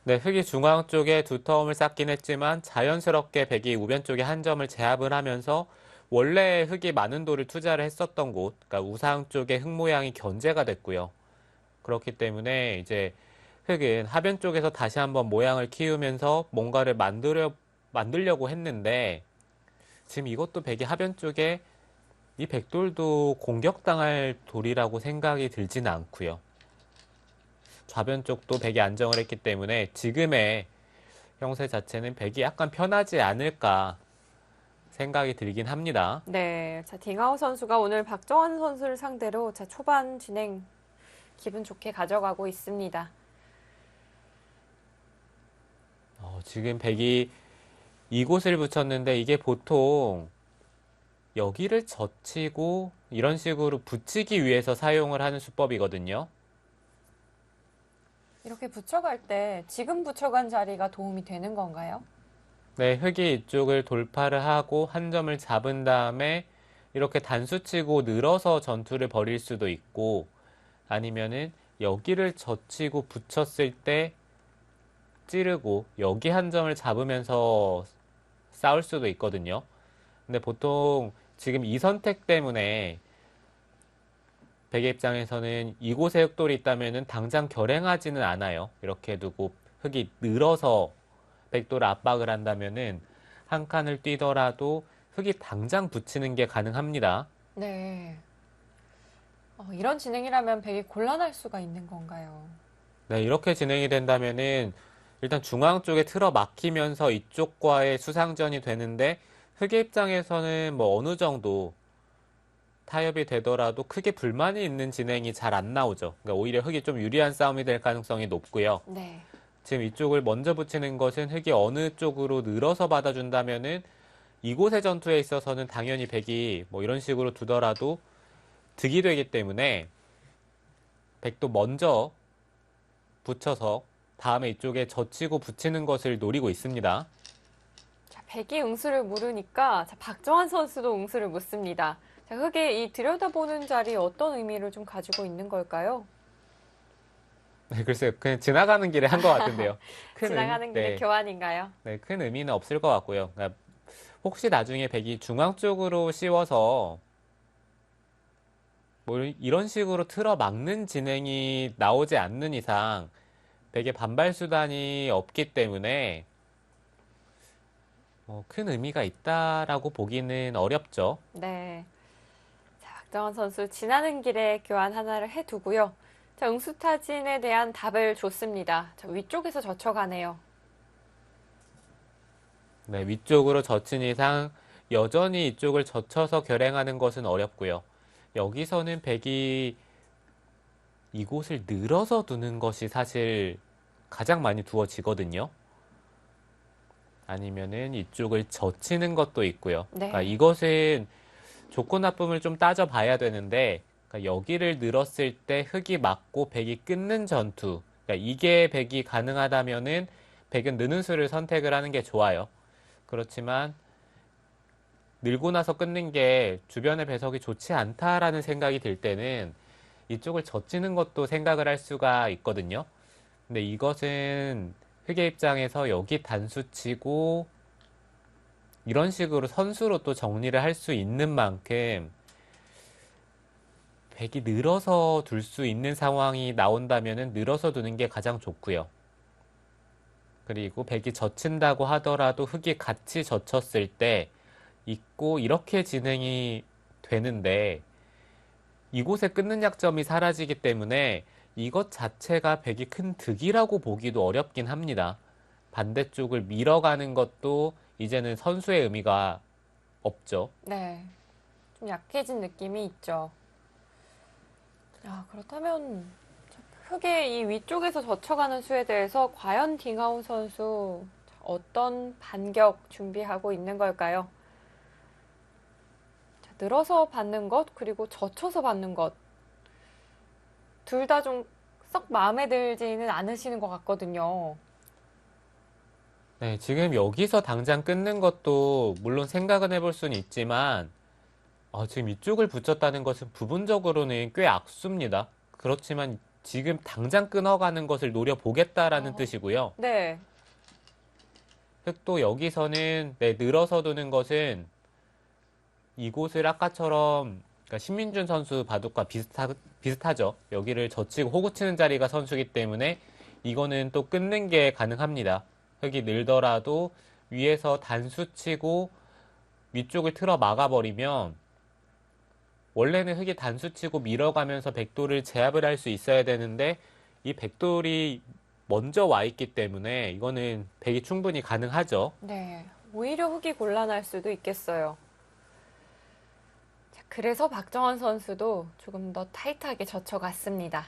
네, 흑이 중앙 쪽에 두터움을 쌓긴 했지만 자연스럽게 백이 우변 쪽에 한 점을 제압을 하면서 원래 흑이 많은 돌을 투자를 했었던 곳, 그러니까 우상 쪽의 흑 모양이 견제가 됐고요. 그렇기 때문에 이제 흑은 하변 쪽에서 다시 한번 모양을 키우면서 뭔가를 만들려고 했는데 지금 이것도 백이 하변 쪽에 이 백돌도 공격당할 돌이라고 생각이 들지는 않고요. 좌변 쪽도 백이 안정을 했기 때문에 지금의 형세 자체는 백이 약간 편하지 않을까 생각이 들긴 합니다. 네, 자, 딩하오 선수가 오늘 박정환 선수를 상대로 자, 초반 진행 기분 좋게 가져가고 있습니다. 지금 백이 이곳을 붙였는데 이게 보통 여기를 젖히고 이런 식으로 붙이기 위해서 사용을 하는 수법이거든요. 이렇게 붙여갈 때 지금 붙여간 자리가 도움이 되는 건가요? 네, 흑이 이쪽을 돌파를 하고 한 점을 잡은 다음에 이렇게 단수치고 늘어서 전투를 벌일 수도 있고 아니면은 여기를 젖히고 붙였을 때 찌르고 여기 한 점을 잡으면서 싸울 수도 있거든요. 근데 보통 지금 이 선택 때문에 백의 입장에서는 이곳에 흑돌이 있다면은 당장 결행하지는 않아요. 이렇게 두고 흑이 늘어서 백돌을 압박을 한다면은 한 칸을 뛰더라도 흑이 당장 붙이는 게 가능합니다. 네. 이런 진행이라면 백이 곤란할 수가 있는 건가요? 네, 이렇게 진행이 된다면은 일단 중앙 쪽에 틀어 막히면서 이쪽과의 수상전이 되는데 흑의 입장에서는 어느 정도 타협이 되더라도 크게 불만이 있는 진행이 잘 안 나오죠. 그러니까 오히려 흑이 좀 유리한 싸움이 될 가능성이 높고요. 네. 지금 이쪽을 먼저 붙이는 것은 흑이 어느 쪽으로 늘어서 받아준다면은 이곳의 전투에 있어서는 당연히 백이 이런 식으로 두더라도 득이 되기 때문에 백도 먼저 붙여서 다음에 이쪽에 젖히고 붙이는 것을 노리고 있습니다. 자, 백이 응수를 물으니까 자, 박정환 선수도 응수를 묻습니다. 자, 흑의 이 들여다보는 자리 어떤 의미를 좀 가지고 있는 걸까요? 네, 글쎄요. 그냥 지나가는 길에 한 것 같은데요. 지나가는 길의 교환인가요? 네, 큰 의미는 없을 것 같고요. 그러니까 혹시 나중에 백이 중앙 쪽으로 씌워서 이런 식으로 틀어 막는 진행이 나오지 않는 이상 백의 반발 수단이 없기 때문에 큰 의미가 있다라고 보기는 어렵죠. 네. 자, 박정환 선수 지나는 길에 교환 하나를 해두고요. 자, 응수타진에 대한 답을 줬습니다. 자, 위쪽에서 젖혀가네요. 네, 위쪽으로 젖힌 이상 여전히 이쪽을 젖혀서 결행하는 것은 어렵고요. 여기서는 백이 이곳을 늘어서 두는 것이 사실 가장 많이 두어지거든요. 아니면은 이쪽을 젖히는 것도 있고요. 네. 그러니까 이것은 좋고 나쁨을 좀 따져봐야 되는데, 그러니까 여기를 늘었을 때 흙이 막고 백이 끊는 전투. 그러니까 이게 백이 가능하다면은 백은 느는 수를 선택을 하는 게 좋아요. 그렇지만 늘고 나서 끊는 게 주변의 배석이 좋지 않다라는 생각이 들 때는 이쪽을 젖히는 것도 생각을 할 수가 있거든요. 근데 이것은 흑의 입장에서 여기 단수 치고 이런 식으로 선수로 또 정리를 할 수 있는 만큼 백이 늘어서 둘 수 있는 상황이 나온다면 늘어서 두는 게 가장 좋고요. 그리고 백이 젖힌다고 하더라도 흑이 같이 젖혔을 때 있고 이렇게 진행이 되는데 이곳에 끊는 약점이 사라지기 때문에 이것 자체가 백이 큰 득이라고 보기도 어렵긴 합니다. 반대쪽을 밀어가는 것도 이제는 선수의 의미가 없죠. 네. 좀 약해진 느낌이 있죠. 그렇다면 흙의 이 위쪽에서 젖혀가는 수에 대해서 과연 딩하운 선수 어떤 반격 준비하고 있는 걸까요? 자, 늘어서 받는 것 그리고 젖혀서 받는 것 둘 다 좀 썩 마음에 들지는 않으시는 것 같거든요. 네, 지금 여기서 당장 끊는 것도 물론 생각은 해볼 수는 있지만 지금 이쪽을 붙였다는 것은 부분적으로는 꽤 악수입니다. 그렇지만 지금 당장 끊어가는 것을 노려보겠다라는 뜻이고요. 네. 흑도 여기서는 늘어서 두는 것은 이곳을 아까처럼 그러니까 신민준 선수 바둑과 비슷하죠. 여기를 젖히고 호구 치는 자리가 선수기 때문에 이거는 또 끊는 게 가능합니다. 흑이 늘더라도 위에서 단수 치고 위쪽을 틀어 막아버리면 원래는 흑이 단수 치고 밀어가면서 백돌을 제압을 할 수 있어야 되는데 이 백돌이 먼저 와 있기 때문에 이거는 백이 충분히 가능하죠. 네. 오히려 흙이 곤란할 수도 있겠어요. 자, 그래서 박정환 선수도 조금 더 타이트하게 젖혀갔습니다.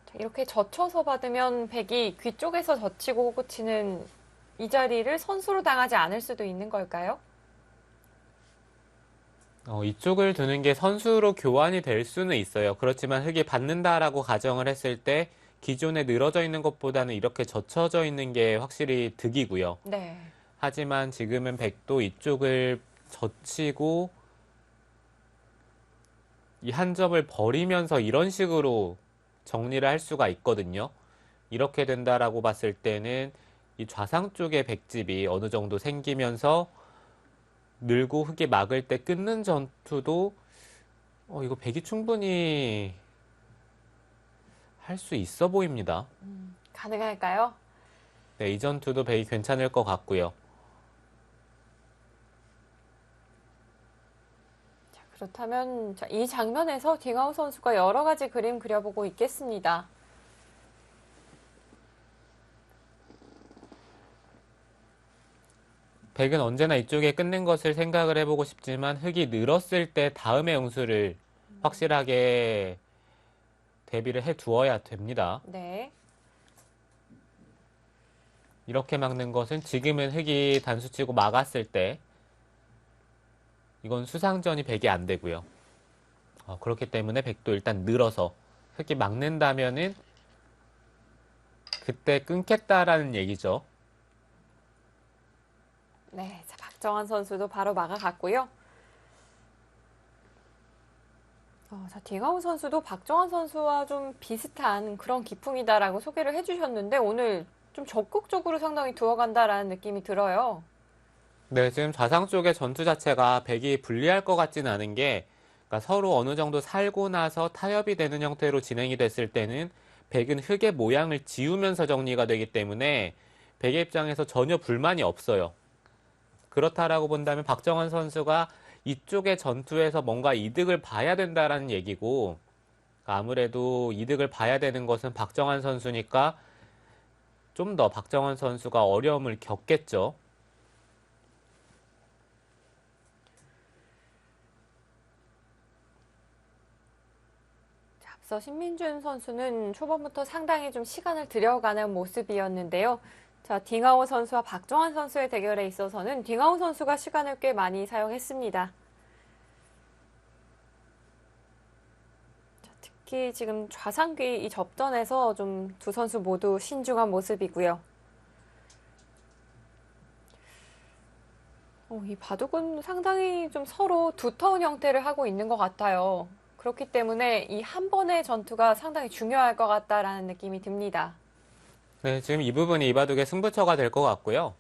자, 이렇게 젖혀서 받으면 백이 귀 쪽에서 젖히고 호구 치는 이 자리를 선수로 당하지 않을 수도 있는 걸까요? 이쪽을 두는 게 선수로 교환이 될 수는 있어요. 그렇지만 흙이 받는다라고 가정을 했을 때 기존에 늘어져 있는 것보다는 이렇게 젖혀져 있는 게 확실히 득이고요. 네. 하지만 지금은 백도 이쪽을 젖히고 이 한 점을 버리면서 이런 식으로 정리를 할 수가 있거든요. 이렇게 된다라고 봤을 때는 이 좌상 쪽의 백집이 어느 정도 생기면서 늘고 흙이 막을 때 끊는 전투도 이거 백이 충분히 할 수 있어 보입니다. 가능할까요? 네, 이 전투도 백이 괜찮을 것 같고요. 자, 그렇다면 자, 이 장면에서 딩하우 선수가 여러 가지 그림 그려보고 있겠습니다. 백은 언제나 이쪽에 끊는 것을 생각을 해보고 싶지만 흙이 늘었을 때 다음의 응수를 확실하게 대비를 해 두어야 됩니다. 네. 이렇게 막는 것은 지금은 흙이 단수치고 막았을 때 이건 수상전이 백이 안 되고요. 그렇기 때문에 백도 일단 늘어서 흙이 막는다면은 그때 끊겠다라는 얘기죠. 네. 자, 박정환 선수도 바로 막아갔고요. 자, 딩하우 선수도 박정환 선수와 좀 비슷한 그런 기풍이다라고 소개를 해주셨는데 오늘 좀 적극적으로 상당히 두어간다라는 느낌이 들어요. 네, 지금 좌상 쪽의 전투 자체가 백이 불리할 것 같지는 않은 게 그러니까 서로 어느 정도 살고 나서 타협이 되는 형태로 진행이 됐을 때는 백은 흙의 모양을 지우면서 정리가 되기 때문에 백의 입장에서 전혀 불만이 없어요. 그렇다라고 본다면 박정환 선수가 이쪽의 전투에서 뭔가 이득을 봐야 된다라는 얘기고 아무래도 이득을 봐야 되는 것은 박정환 선수니까 좀 더 박정환 선수가 어려움을 겪겠죠. 앞서 신민준 선수는 초반부터 상당히 좀 시간을 들여가는 모습이었는데요. 자, 딩하오 선수와 박정환 선수의 대결에 있어서는 딩하오 선수가 시간을 꽤 많이 사용했습니다. 자, 특히 지금 좌상귀 이 접전에서 좀 두 선수 모두 신중한 모습이고요. 이 바둑은 상당히 좀 서로 두터운 형태를 하고 있는 것 같아요. 그렇기 때문에 이 한 번의 전투가 상당히 중요할 것 같다라는 느낌이 듭니다. 네, 지금 이 부분이 이 바둑의 승부처가 될 것 같고요.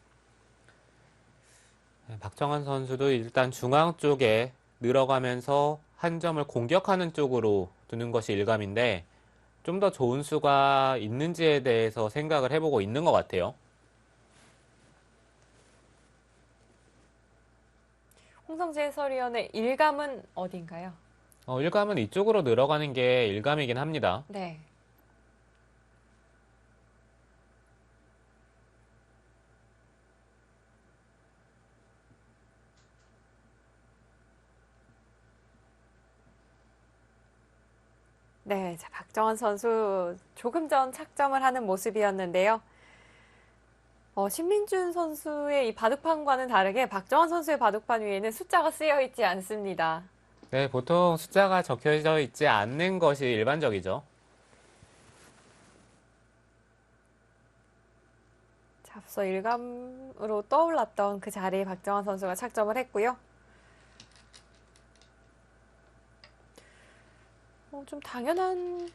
네, 박정환 선수도 일단 중앙 쪽에 늘어가면서 한 점을 공격하는 쪽으로 두는 것이 일감인데 좀 더 좋은 수가 있는지에 대해서 생각을 해보고 있는 것 같아요. 홍성재 해설위원의 일감은 어딘가요? 일감은 이쪽으로 늘어가는 게 일감이긴 합니다. 네. 네, 자, 박정환 선수 조금 전 착점을 하는 모습이었는데요. 신민준 선수의 이 바둑판과는 다르게 박정환 선수의 바둑판 위에는 숫자가 쓰여 있지 않습니다. 네, 보통 숫자가 적혀져 있지 않는 것이 일반적이죠. 자, 앞서 일감으로 떠올랐던 그 자리에 박정환 선수가 착점을 했고요. 좀 당연한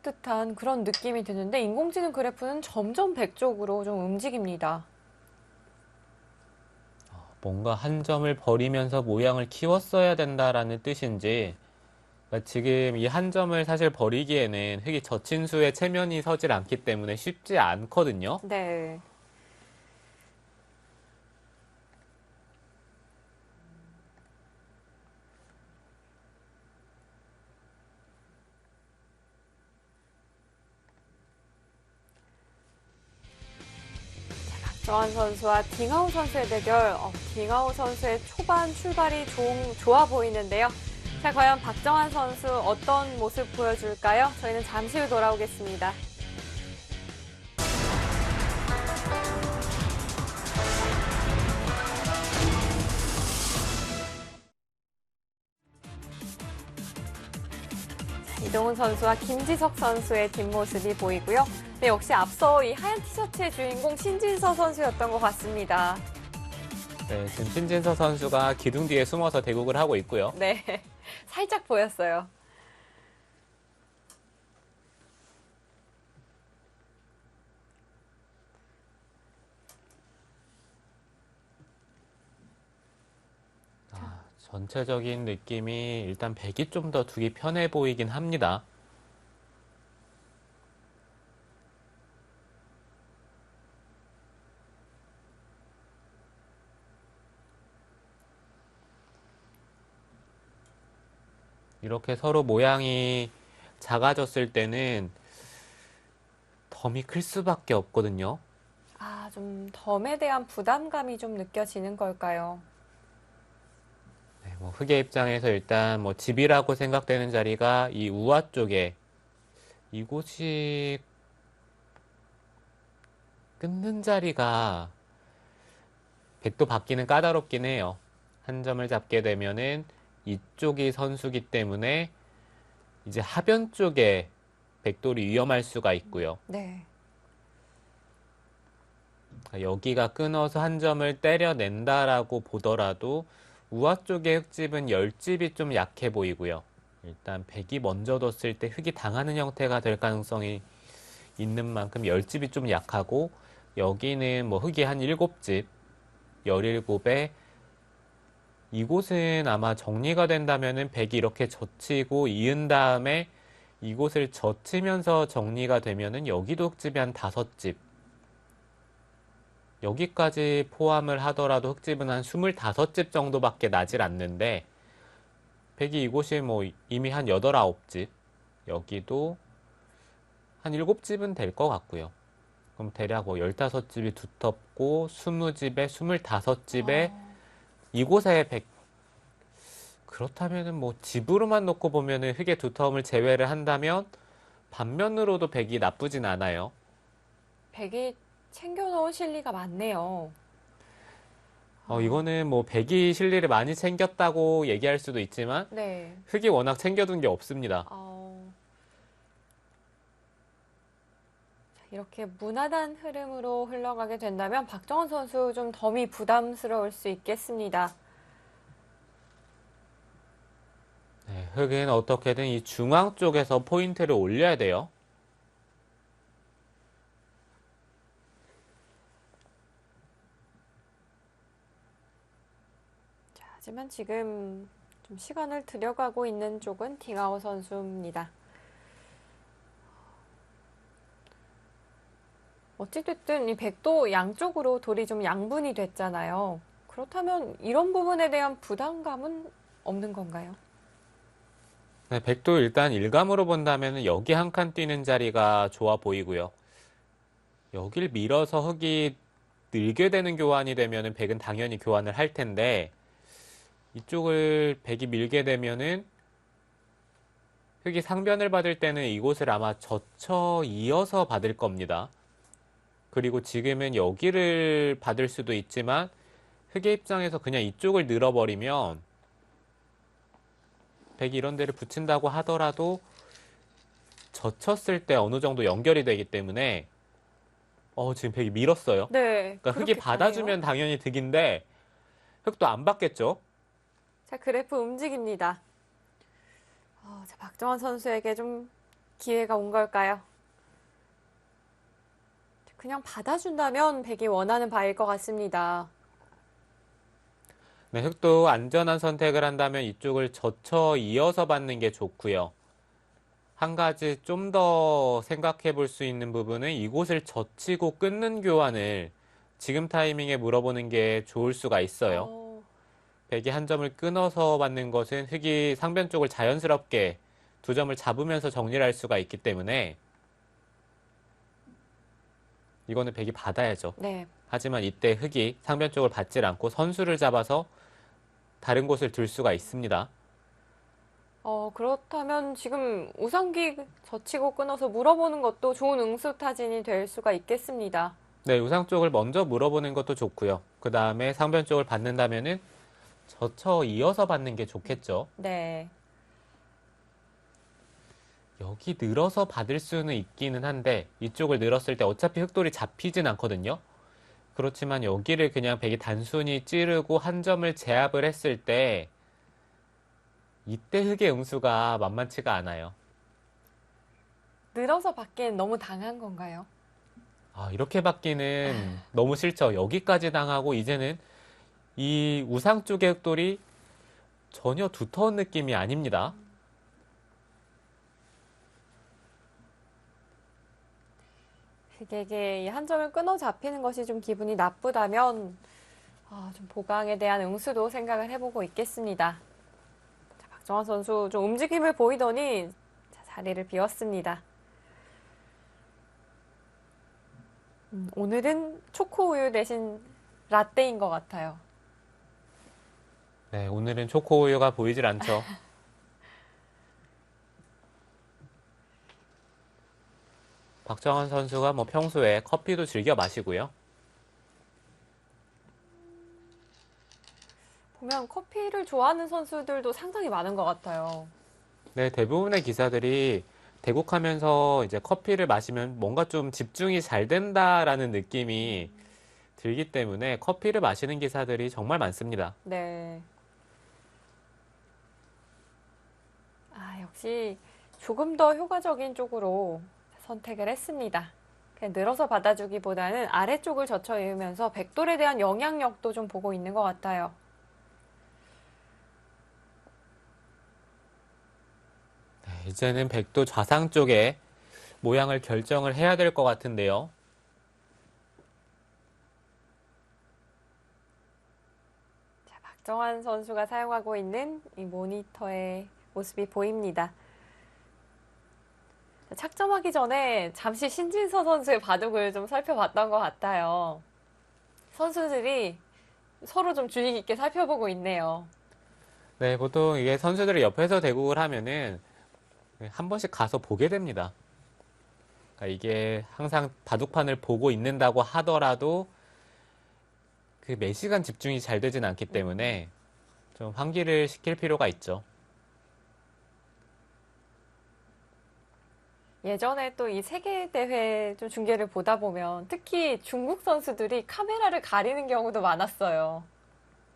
듯한 그런 느낌이 드는데 인공지능 그래프는 점점 백 쪽으로 좀 움직입니다. 뭔가 한 점을 버리면서 모양을 키웠어야 된다라는 뜻인지 그러니까 지금 이 한 점을 사실 버리기에는 흙이 젖힌 수에 체면이 서질 않기 때문에 쉽지 않거든요. 네. 박정환 선수와 딩하오 선수의 대결. 딩하오 선수의 초반 출발이 좋아 보이는데요. 자, 과연 박정환 선수 어떤 모습 보여줄까요? 저희는 잠시 후 돌아오겠습니다. 이동훈 선수와 김지석 선수의 뒷모습이 보이고요. 네, 역시 앞서 이 하얀 티셔츠의 주인공 신진서 선수였던 것 같습니다. 네, 지금 신진서 선수가 기둥 뒤에 숨어서 대국을 하고 있고요. 네, 살짝 보였어요. 전체적인 느낌이 일단 백이 좀 더 두기 편해 보이긴 합니다. 이렇게 서로 모양이 작아졌을 때는 덤이 클 수밖에 없거든요. 좀 덤에 대한 부담감이 좀 느껴지는 걸까요? 네, 흑의 입장에서 일단 집이라고 생각되는 자리가 이 우아 쪽에 이곳이 끊는 자리가 백도 받기는 까다롭긴 해요. 한 점을 잡게 되면은 이쪽이 선수기 때문에 이제 하변 쪽에 백돌이 위험할 수가 있고요. 네. 여기가 끊어서 한 점을 때려낸다라고 보더라도 우아 쪽의 흙집은 열집이 좀 약해 보이고요. 일단 백이 먼저 뒀을 때 흙이 당하는 형태가 될 가능성이 있는 만큼 열집이 좀 약하고 여기는 흙이 한 7집, 17에 이곳은 아마 정리가 된다면은 백이 이렇게 젖히고 이은 다음에 이곳을 젖히면서 정리가 되면은 여기도 흙집이 한 5집. 여기까지 포함을 하더라도 흙집은 한 25집 정도밖에 나질 않는데 백이 이곳이 이미 한 8, 9집. 여기도 한 7집은 될 것 같고요. 그럼 대략 15집이 두텁고 20집에 25집에 이곳에 그렇다면은 뭐 집으로만 놓고 보면은 흑의 두터움을 제외를 한다면 반면으로도 백이 나쁘진 않아요. 백이 챙겨놓은 실리가 많네요. 이거는 뭐 백이 실리를 많이 챙겼다고 얘기할 수도 있지만 네. 흑이 워낙 챙겨둔 게 없습니다. 이렇게 무난한 흐름으로 흘러가게 된다면 박정원 선수 좀 덤이 부담스러울 수 있겠습니다. 네, 흑은 어떻게든 이 중앙 쪽에서 포인트를 올려야 돼요. 자, 하지만 지금 좀 시간을 들여가고 있는 쪽은 팅하오 선수입니다. 어찌됐든 이 백도 양쪽으로 돌이 좀 양분이 됐잖아요. 그렇다면 이런 부분에 대한 부담감은 없는 건가요? 네, 백도 일단 일감으로 본다면 여기 한 칸 뛰는 자리가 좋아 보이고요. 여길 밀어서 흑이 늘게 되는 교환이 되면은 백은 당연히 교환을 할 텐데 이쪽을 백이 밀게 되면은 흑이 상변을 받을 때는 이곳을 아마 젖혀 이어서 받을 겁니다. 그리고 지금은 여기를 받을 수도 있지만 흑의 입장에서 그냥 이쪽을 늘어버리면 백이 이런 데를 붙인다고 하더라도 젖혔을 때 어느 정도 연결이 되기 때문에 지금 백이 밀었어요. 네. 그러니까 흑이 그렇게 받아주면 가네요. 당연히 득인데 흑도 안 받겠죠. 자, 그래프 움직입니다. 자, 박정원 선수에게 좀 기회가 온 걸까요? 그냥 받아준다면 백이 원하는 바일 것 같습니다. 네, 흑도 안전한 선택을 한다면 이쪽을 젖혀 이어서 받는 게 좋고요. 한 가지 좀 더 생각해 볼 수 있는 부분은 이곳을 젖히고 끊는 교환을 지금 타이밍에 물어보는 게 좋을 수가 있어요. 백이 한 점을 끊어서 받는 것은 흑이 상변 쪽을 자연스럽게 두 점을 잡으면서 정리를 할 수가 있기 때문에 이거는 백이 받아야죠. 네. 하지만 이때 흑이 상변 쪽을 받질 않고 선수를 잡아서 다른 곳을 둘 수가 있습니다. 그렇다면 지금 우상기 젖히고 끊어서 물어보는 것도 좋은 응수타진이 될 수가 있겠습니다. 네, 우상 쪽을 먼저 물어보는 것도 좋고요. 그 다음에 상변 쪽을 받는다면은 젖혀 이어서 받는 게 좋겠죠. 네. 여기 늘어서 받을 수는 있기는 한데 이쪽을 늘었을 때 어차피 흑돌이 잡히진 않거든요. 그렇지만 여기를 그냥 백이 단순히 찌르고 한 점을 제압을 했을 때 이때 흑의 응수가 만만치가 않아요. 늘어서 받기엔 너무 당한 건가요? 이렇게 받기는 너무 싫죠. 여기까지 당하고 이제는 이 우상 쪽의 흑돌이 전혀 두터운 느낌이 아닙니다. 흑에게 이 한 점을 끊어 잡히는 것이 좀 기분이 나쁘다면 좀 보강에 대한 응수도 생각을 해보고 있겠습니다. 자, 박정환 선수 좀 움직임을 보이더니 자리를 비웠습니다. 오늘은 초코우유 대신 라떼인 것 같아요. 네, 오늘은 초코우유가 보이질 않죠. 박정환 선수가 뭐 평소에 커피도 즐겨 마시고요. 보면 커피를 좋아하는 선수들도 상당히 많은 것 같아요. 네, 대부분의 기사들이 대국하면서 이제 커피를 마시면 뭔가 좀 집중이 잘 된다라는 느낌이 들기 때문에 커피를 마시는 기사들이 정말 많습니다. 네. 역시 조금 더 효과적인 쪽으로 선택을 했습니다. 그냥 늘어서 받아주기보다는 아래쪽을 젖혀 이으면서 백돌에 대한 영향력도 좀 보고 있는 것 같아요. 네, 이제는 백도 좌상 쪽에 모양을 결정을 해야 될 것 같은데요. 자, 박정환 선수가 사용하고 있는 이 모니터의 모습이 보입니다. 착점하기 전에 잠시 신진서 선수의 바둑을 좀 살펴봤던 것 같아요. 선수들이 서로 좀 주의 깊게 살펴보고 있네요. 네, 보통 이게 선수들이 옆에서 대국을 하면은 한 번씩 가서 보게 됩니다. 그러니까 이게 항상 바둑판을 보고 있는다고 하더라도 그 몇 시간 집중이 잘 되진 않기 때문에 좀 환기를 시킬 필요가 있죠. 예전에 또 이 세계 대회 좀 중계를 보다 보면 특히 중국 선수들이 카메라를 가리는 경우도 많았어요.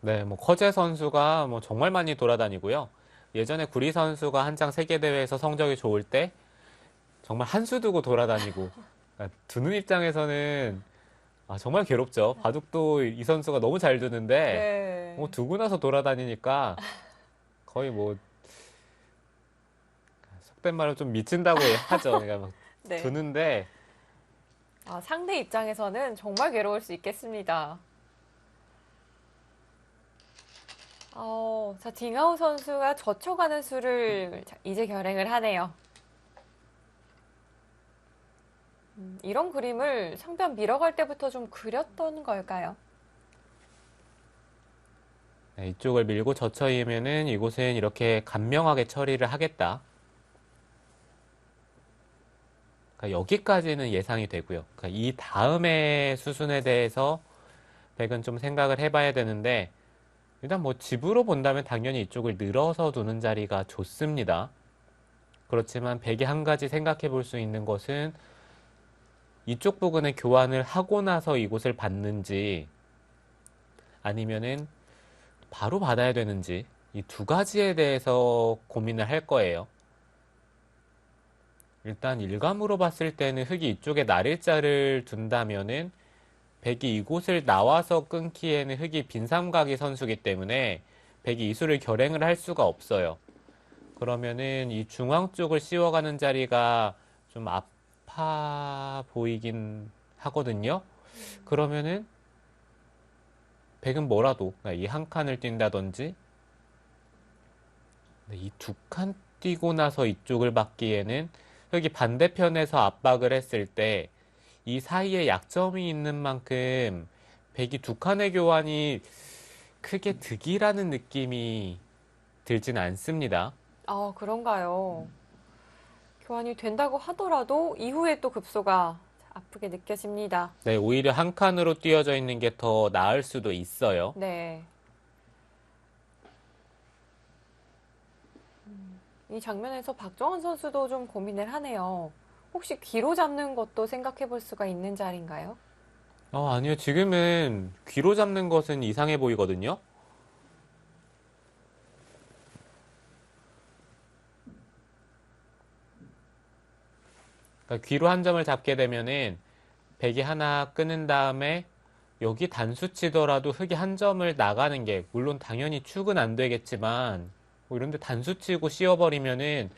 네, 뭐 커제 선수가 뭐 정말 많이 돌아다니고요. 예전에 구리 선수가 한창 세계 대회에서 성적이 좋을 때 정말 한 수 두고 돌아다니고 그러니까 두는 입장에서는 정말 괴롭죠. 바둑도 이 선수가 너무 잘 두는데 네. 두고 나서 돌아다니니까 거의 뭐 속된 말로 좀 미친다고 하죠. 그러니까 막 네. 두는데 상대 입장에서는 정말 괴로울 수 있겠습니다. 자, 딩아우 선수가 젖혀가는 수를 이제 결행을 하네요. 이런 그림을 상대방 밀어갈 때부터 좀 그렸던 걸까요? 네, 이쪽을 밀고 젖혀이면은 이곳은 이렇게 간명하게 처리를 하겠다. 그러니까 여기까지는 예상이 되고요. 그러니까 이 다음의 수순에 대해서 백은 좀 생각을 해봐야 되는데 일단 뭐 집으로 본다면 당연히 이쪽을 늘어서 두는 자리가 좋습니다. 그렇지만 백이 한 가지 생각해 볼 수 있는 것은 이쪽 부근에 교환을 하고 나서 이곳을 받는지 아니면은 바로 받아야 되는지 이 두 가지에 대해서 고민을 할 거예요. 일단 일감으로 봤을 때는 흙이 이쪽에 날일자를 둔다면은 백이 이곳을 나와서 끊기에는 흙이 빈삼각이 선수기 때문에 백이 이 수를 결행을 할 수가 없어요. 그러면은 이 중앙 쪽을 씌워가는 자리가 좀 아파 보이긴 하거든요. 그러면은 백은 뭐라도 이 한 칸을 뛴다든지 이 두 칸 뛰고 나서 이쪽을 받기에는 여기 반대편에서 압박을 했을 때 이 사이에 약점이 있는 만큼 백이 두 칸의 교환이 크게 득이라는 느낌이 들진 않습니다. 그런가요? 교환이 된다고 하더라도 이후에 또 급소가 아프게 느껴집니다. 네, 오히려 한 칸으로 띄어져 있는 게 더 나을 수도 있어요. 네. 이 장면에서 박정원 선수도 좀 고민을 하네요. 혹시 귀로 잡는 것도 생각해 볼 수가 있는 자리인가요? 아니요. 지금은 귀로 잡는 것은 이상해 보이거든요. 그러니까 귀로 한 점을 잡게 되면은 백이 하나 끊은 다음에 여기 단수 치더라도 흙이 한 점을 나가는 게 물론 당연히 축은 안 되겠지만 뭐 이런데 단수 치고 씌워버리면은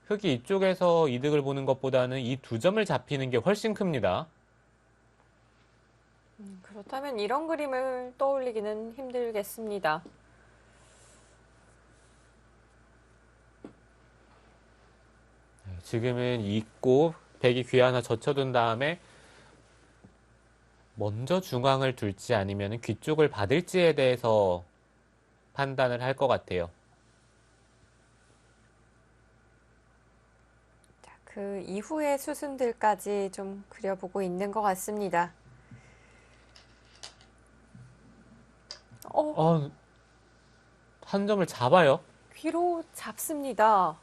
흙이 이쪽에서 이득을 보는 것보다는 이 두 점을 잡히는 게 훨씬 큽니다. 그렇다면 이런 그림을 떠올리기는 힘들겠습니다. 지금은 잊고 백이 귀 하나 젖혀둔 다음에 먼저 중앙을 둘지 아니면 귀 쪽을 받을지에 대해서 판단을 할 것 같아요. 자, 그 이후의 수순들까지 좀 그려보고 있는 것 같습니다. 한 점을 잡아요. 귀로 잡습니다.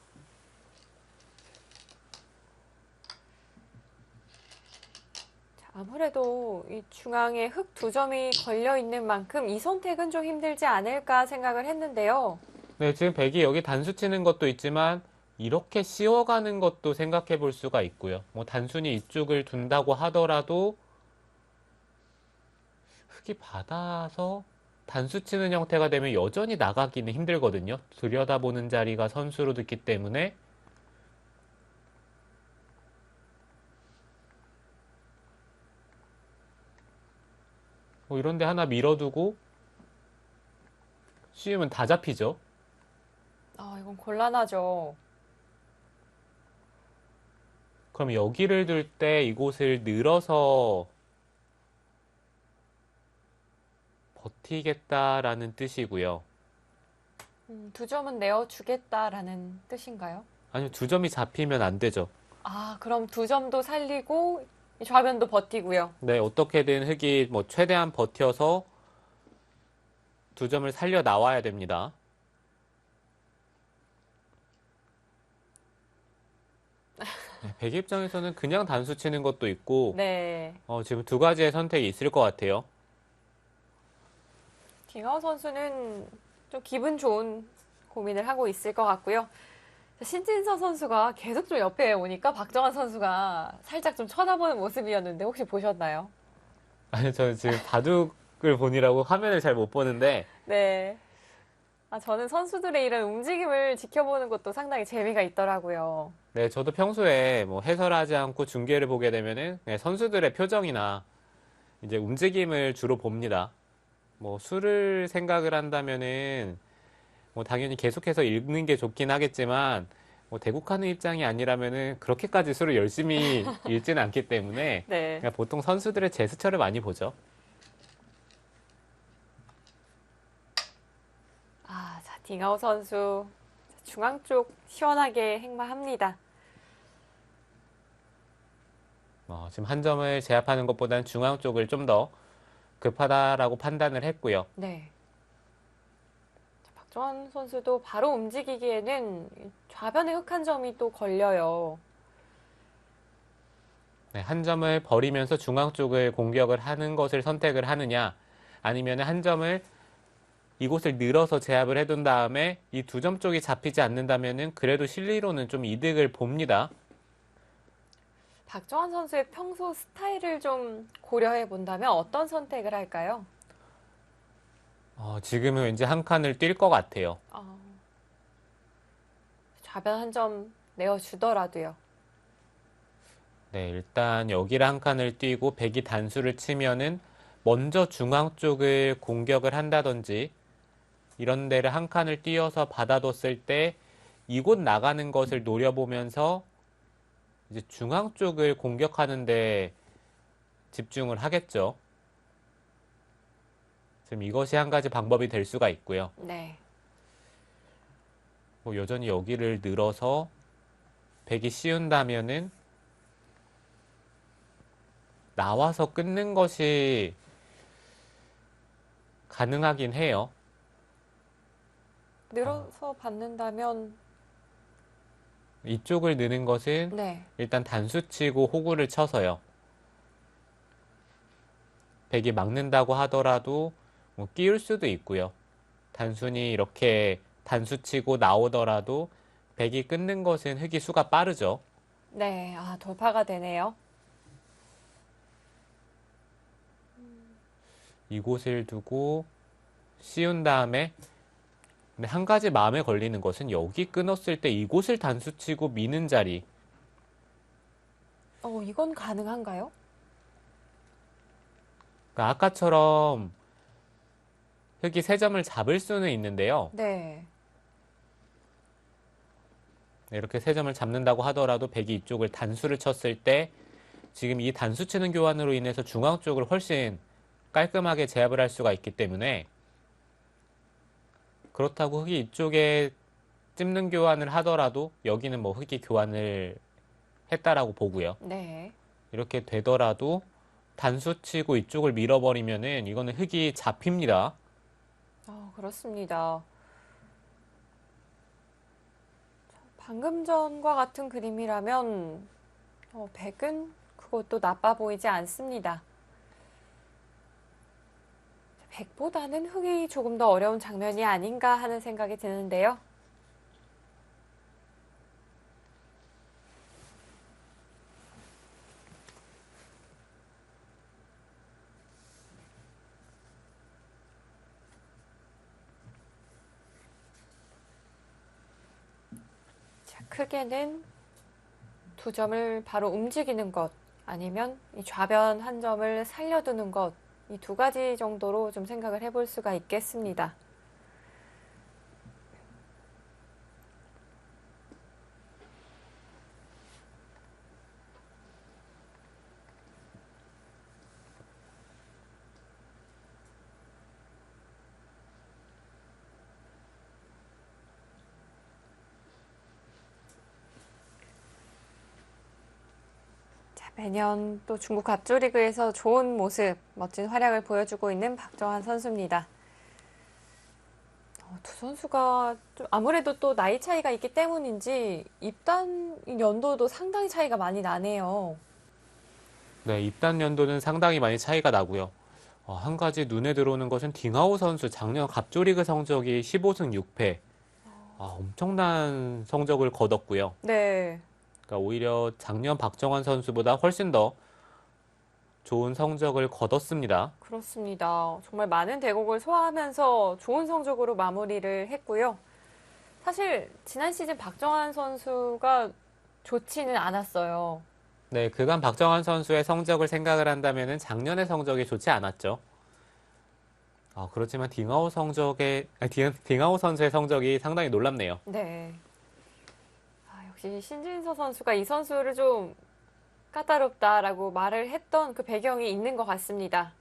아무래도 이 중앙에 흙 두 점이 걸려 있는 만큼 이 선택은 좀 힘들지 않을까 생각을 했는데요. 네, 지금 백이 여기 단수 치는 것도 있지만 이렇게 씌워가는 것도 생각해 볼 수가 있고요. 뭐 단순히 이쪽을 둔다고 하더라도 흙이 받아서 단수 치는 형태가 되면 여전히 나가기는 힘들거든요. 들여다보는 자리가 선수로 듣기 때문에 뭐 이런데 하나 밀어두고 씌우면 다 잡히죠. 이건 곤란하죠. 그럼 여기를 둘 때 이곳을 늘어서 버티겠다라는 뜻이고요. 두 점은 내어주겠다라는 뜻인가요? 아니요, 두 점이 잡히면 안 되죠. 아, 그럼 두 점도 살리고 이 좌변도 버티고요. 네, 어떻게든 흑이 뭐 최대한 버텨서 두 점을 살려 나와야 됩니다. 네, 백 입장에서는 그냥 단수 치는 것도 있고, 네. 지금 두 가지의 선택이 있을 것 같아요. 딩하오 선수는 좀 기분 좋은 고민을 하고 있을 것 같고요. 신진서 선수가 계속 좀 옆에 오니까 박정환 선수가 살짝 좀 쳐다보는 모습이었는데 혹시 보셨나요? 아니, 저는 지금 바둑을 보느라고 화면을 잘 못 보는데, 네. 아, 저는 선수들의 이런 움직임을 지켜보는 것도 상당히 재미가 있더라고요. 네, 저도 평소에 뭐 해설하지 않고 중계를 보게 되면은 그냥 선수들의 표정이나 이제 움직임을 주로 봅니다. 뭐 술을 생각을 한다면은 뭐 당연히 계속해서 읽는 게 좋긴 하겠지만 뭐 대국하는 입장이 아니라면은 그렇게까지 술을 열심히 읽지는 않기 때문에 네. 그냥 보통 선수들의 제스처를 많이 보죠. 아, 자, 딩하오 선수 중앙 쪽 시원하게 행마합니다. 지금 한 점을 제압하는 것보다는 중앙 쪽을 좀 더 급하다라고 판단을 했고요. 네. 자, 박정환 선수도 바로 움직이기에는 좌변에 흑 한 점이 또 걸려요. 네, 한 점을 버리면서 중앙 쪽을 공격을 하는 것을 선택을 하느냐, 아니면 한 점을 이곳을 늘어서 제압을 해둔 다음에 이 두 점 쪽이 잡히지 않는다면은 그래도 실리로는 좀 이득을 봅니다. 박정환 선수의 평소 스타일을 좀 고려해 본다면 어떤 선택을 할까요? 지금은 왠지 한 칸을 뛸 것 같아요. 좌변 한 점 내어주더라도요. 네, 일단 여기를 한 칸을 뛰고 백이 단수를 치면은 먼저 중앙 쪽을 공격을 한다든지 이런 데를 한 칸을 띄어서 받아뒀을 때 이곳 나가는 것을 노려보면서 이제 중앙 쪽을 공격하는 데 집중을 하겠죠. 지금 이것이 한 가지 방법이 될 수가 있고요. 네. 뭐 여전히 여기를 늘어서 백이 씌운다면은 나와서 끊는 것이 가능하긴 해요. 늘어서 받는다면, 이쪽을 느는 것은 네. 일단 단수 치고 호구를 쳐서요. 백이 막는다고 하더라도 뭐 끼울 수도 있고요. 단순히 이렇게 단수 치고 나오더라도 백이 끊는 것은 흑이 수가 빠르죠. 네. 아, 돌파가 되네요. 이곳을 두고 씌운 다음에 근데 한 가지 마음에 걸리는 것은 여기 끊었을 때 이곳을 단수 치고 미는 자리. 이건 가능한가요? 그러니까 아까처럼 흑이 세 점을 잡을 수는 있는데요. 네. 이렇게 세 점을 잡는다고 하더라도 백이 이쪽을 단수를 쳤을 때 지금 이 단수 치는 교환으로 인해서 중앙 쪽을 훨씬 깔끔하게 제압을 할 수가 있기 때문에 그렇다고 흑이 이쪽에 찝는 교환을 하더라도 여기는 뭐 흑이 교환을 했다라고 보고요. 네. 이렇게 되더라도 단수 치고 이쪽을 밀어버리면은 이거는 흑이 잡힙니다. 그렇습니다. 방금 전과 같은 그림이라면, 백은 그것도 나빠 보이지 않습니다. 백보다는 흑이 조금 더 어려운 장면이 아닌가 하는 생각이 드는데요. 자, 크게는 두 점을 바로 움직이는 것, 아니면 이 좌변 한 점을 살려두는 것, 이 두 가지 정도로 좀 생각을 해볼 수가 있겠습니다. 매년 또 중국 갑조리그에서 좋은 모습, 멋진 활약을 보여주고 있는 박정환 선수입니다. 두 선수가 좀 아무래도 또 나이 차이가 있기 때문인지 입단 연도도 상당히 차이가 많이 나네요. 네, 입단 연도는 상당히 많이 차이가 나고요. 한 가지 눈에 들어오는 것은 딩하오 선수 작년 갑조리그 성적이 15승 6패. 엄청난 성적을 거뒀고요. 네, 그러니까 오히려 작년 박정환 선수보다 훨씬 더 좋은 성적을 거뒀습니다. 그렇습니다. 정말 많은 대국을 소화하면서 좋은 성적으로 마무리를 했고요. 사실 지난 시즌 박정환 선수가 좋지는 않았어요. 네, 그간 박정환 선수의 성적을 생각을 한다면 작년의 성적이 좋지 않았죠. 그렇지만 딩하오 선수의 성적이 상당히 놀랍네요. 네. 역시 신진서 선수가 이 선수를 좀 까다롭다라고 말을 했던 그 배경이 있는 것 같습니다.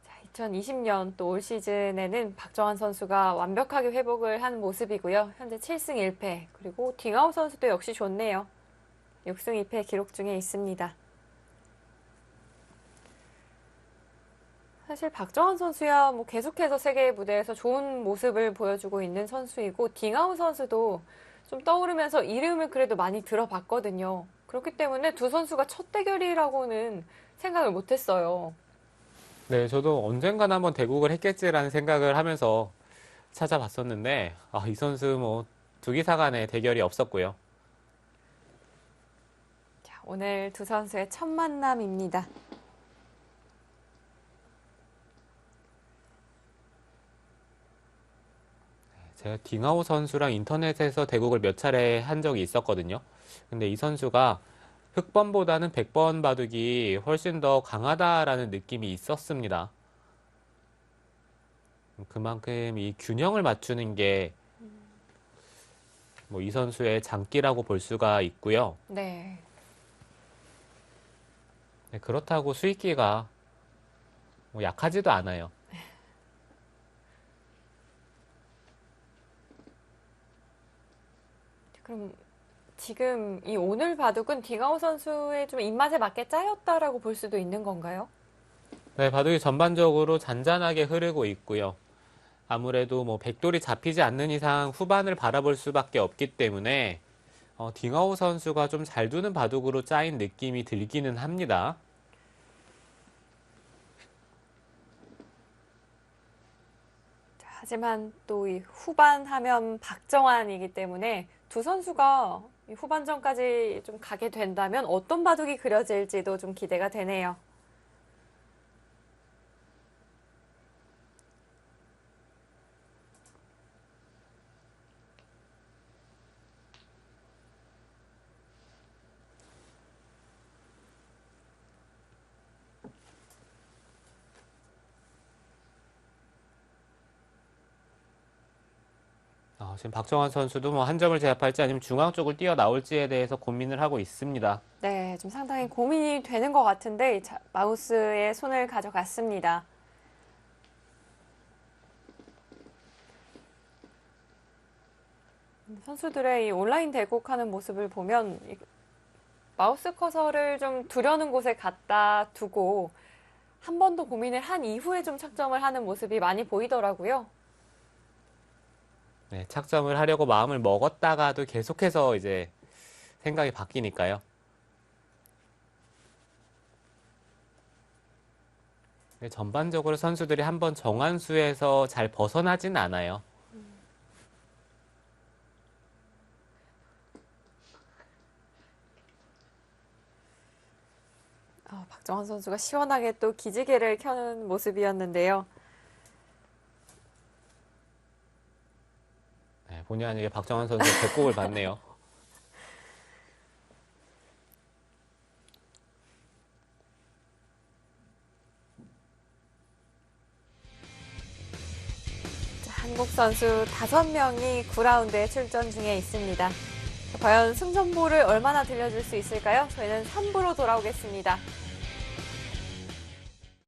자, 2020년 또 올 시즌에는 박정환 선수가 완벽하게 회복을 한 모습이고요. 현재 7승 1패, 그리고 딩하오 선수도 역시 좋네요. 6승 2패 기록 중에 있습니다. 사실 박정환 선수야 뭐 계속해서 세계 무대에서 좋은 모습을 보여주고 있는 선수이고, 딩하오 선수도 좀 떠오르면서 이름을 그래도 많이 들어봤거든요. 그렇기 때문에 두 선수가 첫 대결이라고는 생각을 못했어요. 네, 저도 언젠가는 한번 대국을 했겠지라는 생각을 하면서 찾아봤었는데, 이 선수 뭐 두기사 간의 대결이 없었고요. 자, 오늘 두 선수의 첫 만남입니다. 제가 딩하오 선수랑 인터넷에서 대국을 몇 차례 한 적이 있었거든요. 근데 이 선수가 흑번보다는 백번 바둑이 훨씬 더 강하다라는 느낌이 있었습니다. 그만큼 이 균형을 맞추는 게 뭐 이 선수의 장기라고 볼 수가 있고요. 네. 네, 그렇다고 수익기가 뭐 약하지도 않아요. 그럼 지금 이 오늘 바둑은 딩하오 선수의 좀 입맛에 맞게 짜였다라고 볼 수도 있는 건가요? 네, 바둑이 전반적으로 잔잔하게 흐르고 있고요. 아무래도 뭐 백돌이 잡히지 않는 이상 후반을 바라볼 수밖에 없기 때문에 딩하오 선수가 좀 잘 두는 바둑으로 짜인 느낌이 들기는 합니다. 하지만 또 이 후반 하면 박정환이기 때문에 두 선수가 이 후반전까지 좀 가게 된다면 어떤 바둑이 그려질지도 좀 기대가 되네요. 지금 박정환 선수도 뭐 한 점을 제압할지 아니면 중앙 쪽을 뛰어나올지에 대해서 고민을 하고 있습니다. 네, 좀 상당히 고민이 되는 것 같은데 마우스에 손을 가져갔습니다. 선수들의 이 온라인 대국하는 모습을 보면 마우스 커서를 좀 두려는 곳에 갖다 두고 한 번 더 고민을 한 이후에 좀 착점을 하는 모습이 많이 보이더라고요. 네, 착점을 하려고 마음을 먹었다가도 계속해서 이제 생각이 바뀌니까요. 네, 전반적으로 선수들이 한번 정한 수에서 잘 벗어나진 않아요. 박정환 선수가 시원하게 또 기지개를 켜는 모습이었는데요. 네, 본의 아니게 박정환 선수의 배꼽을 받네요. 자, 한국 선수 5명이 9라운드에 출전 중에 있습니다. 과연 승전보를 얼마나 들려줄 수 있을까요? 저희는 3부로 돌아오겠습니다.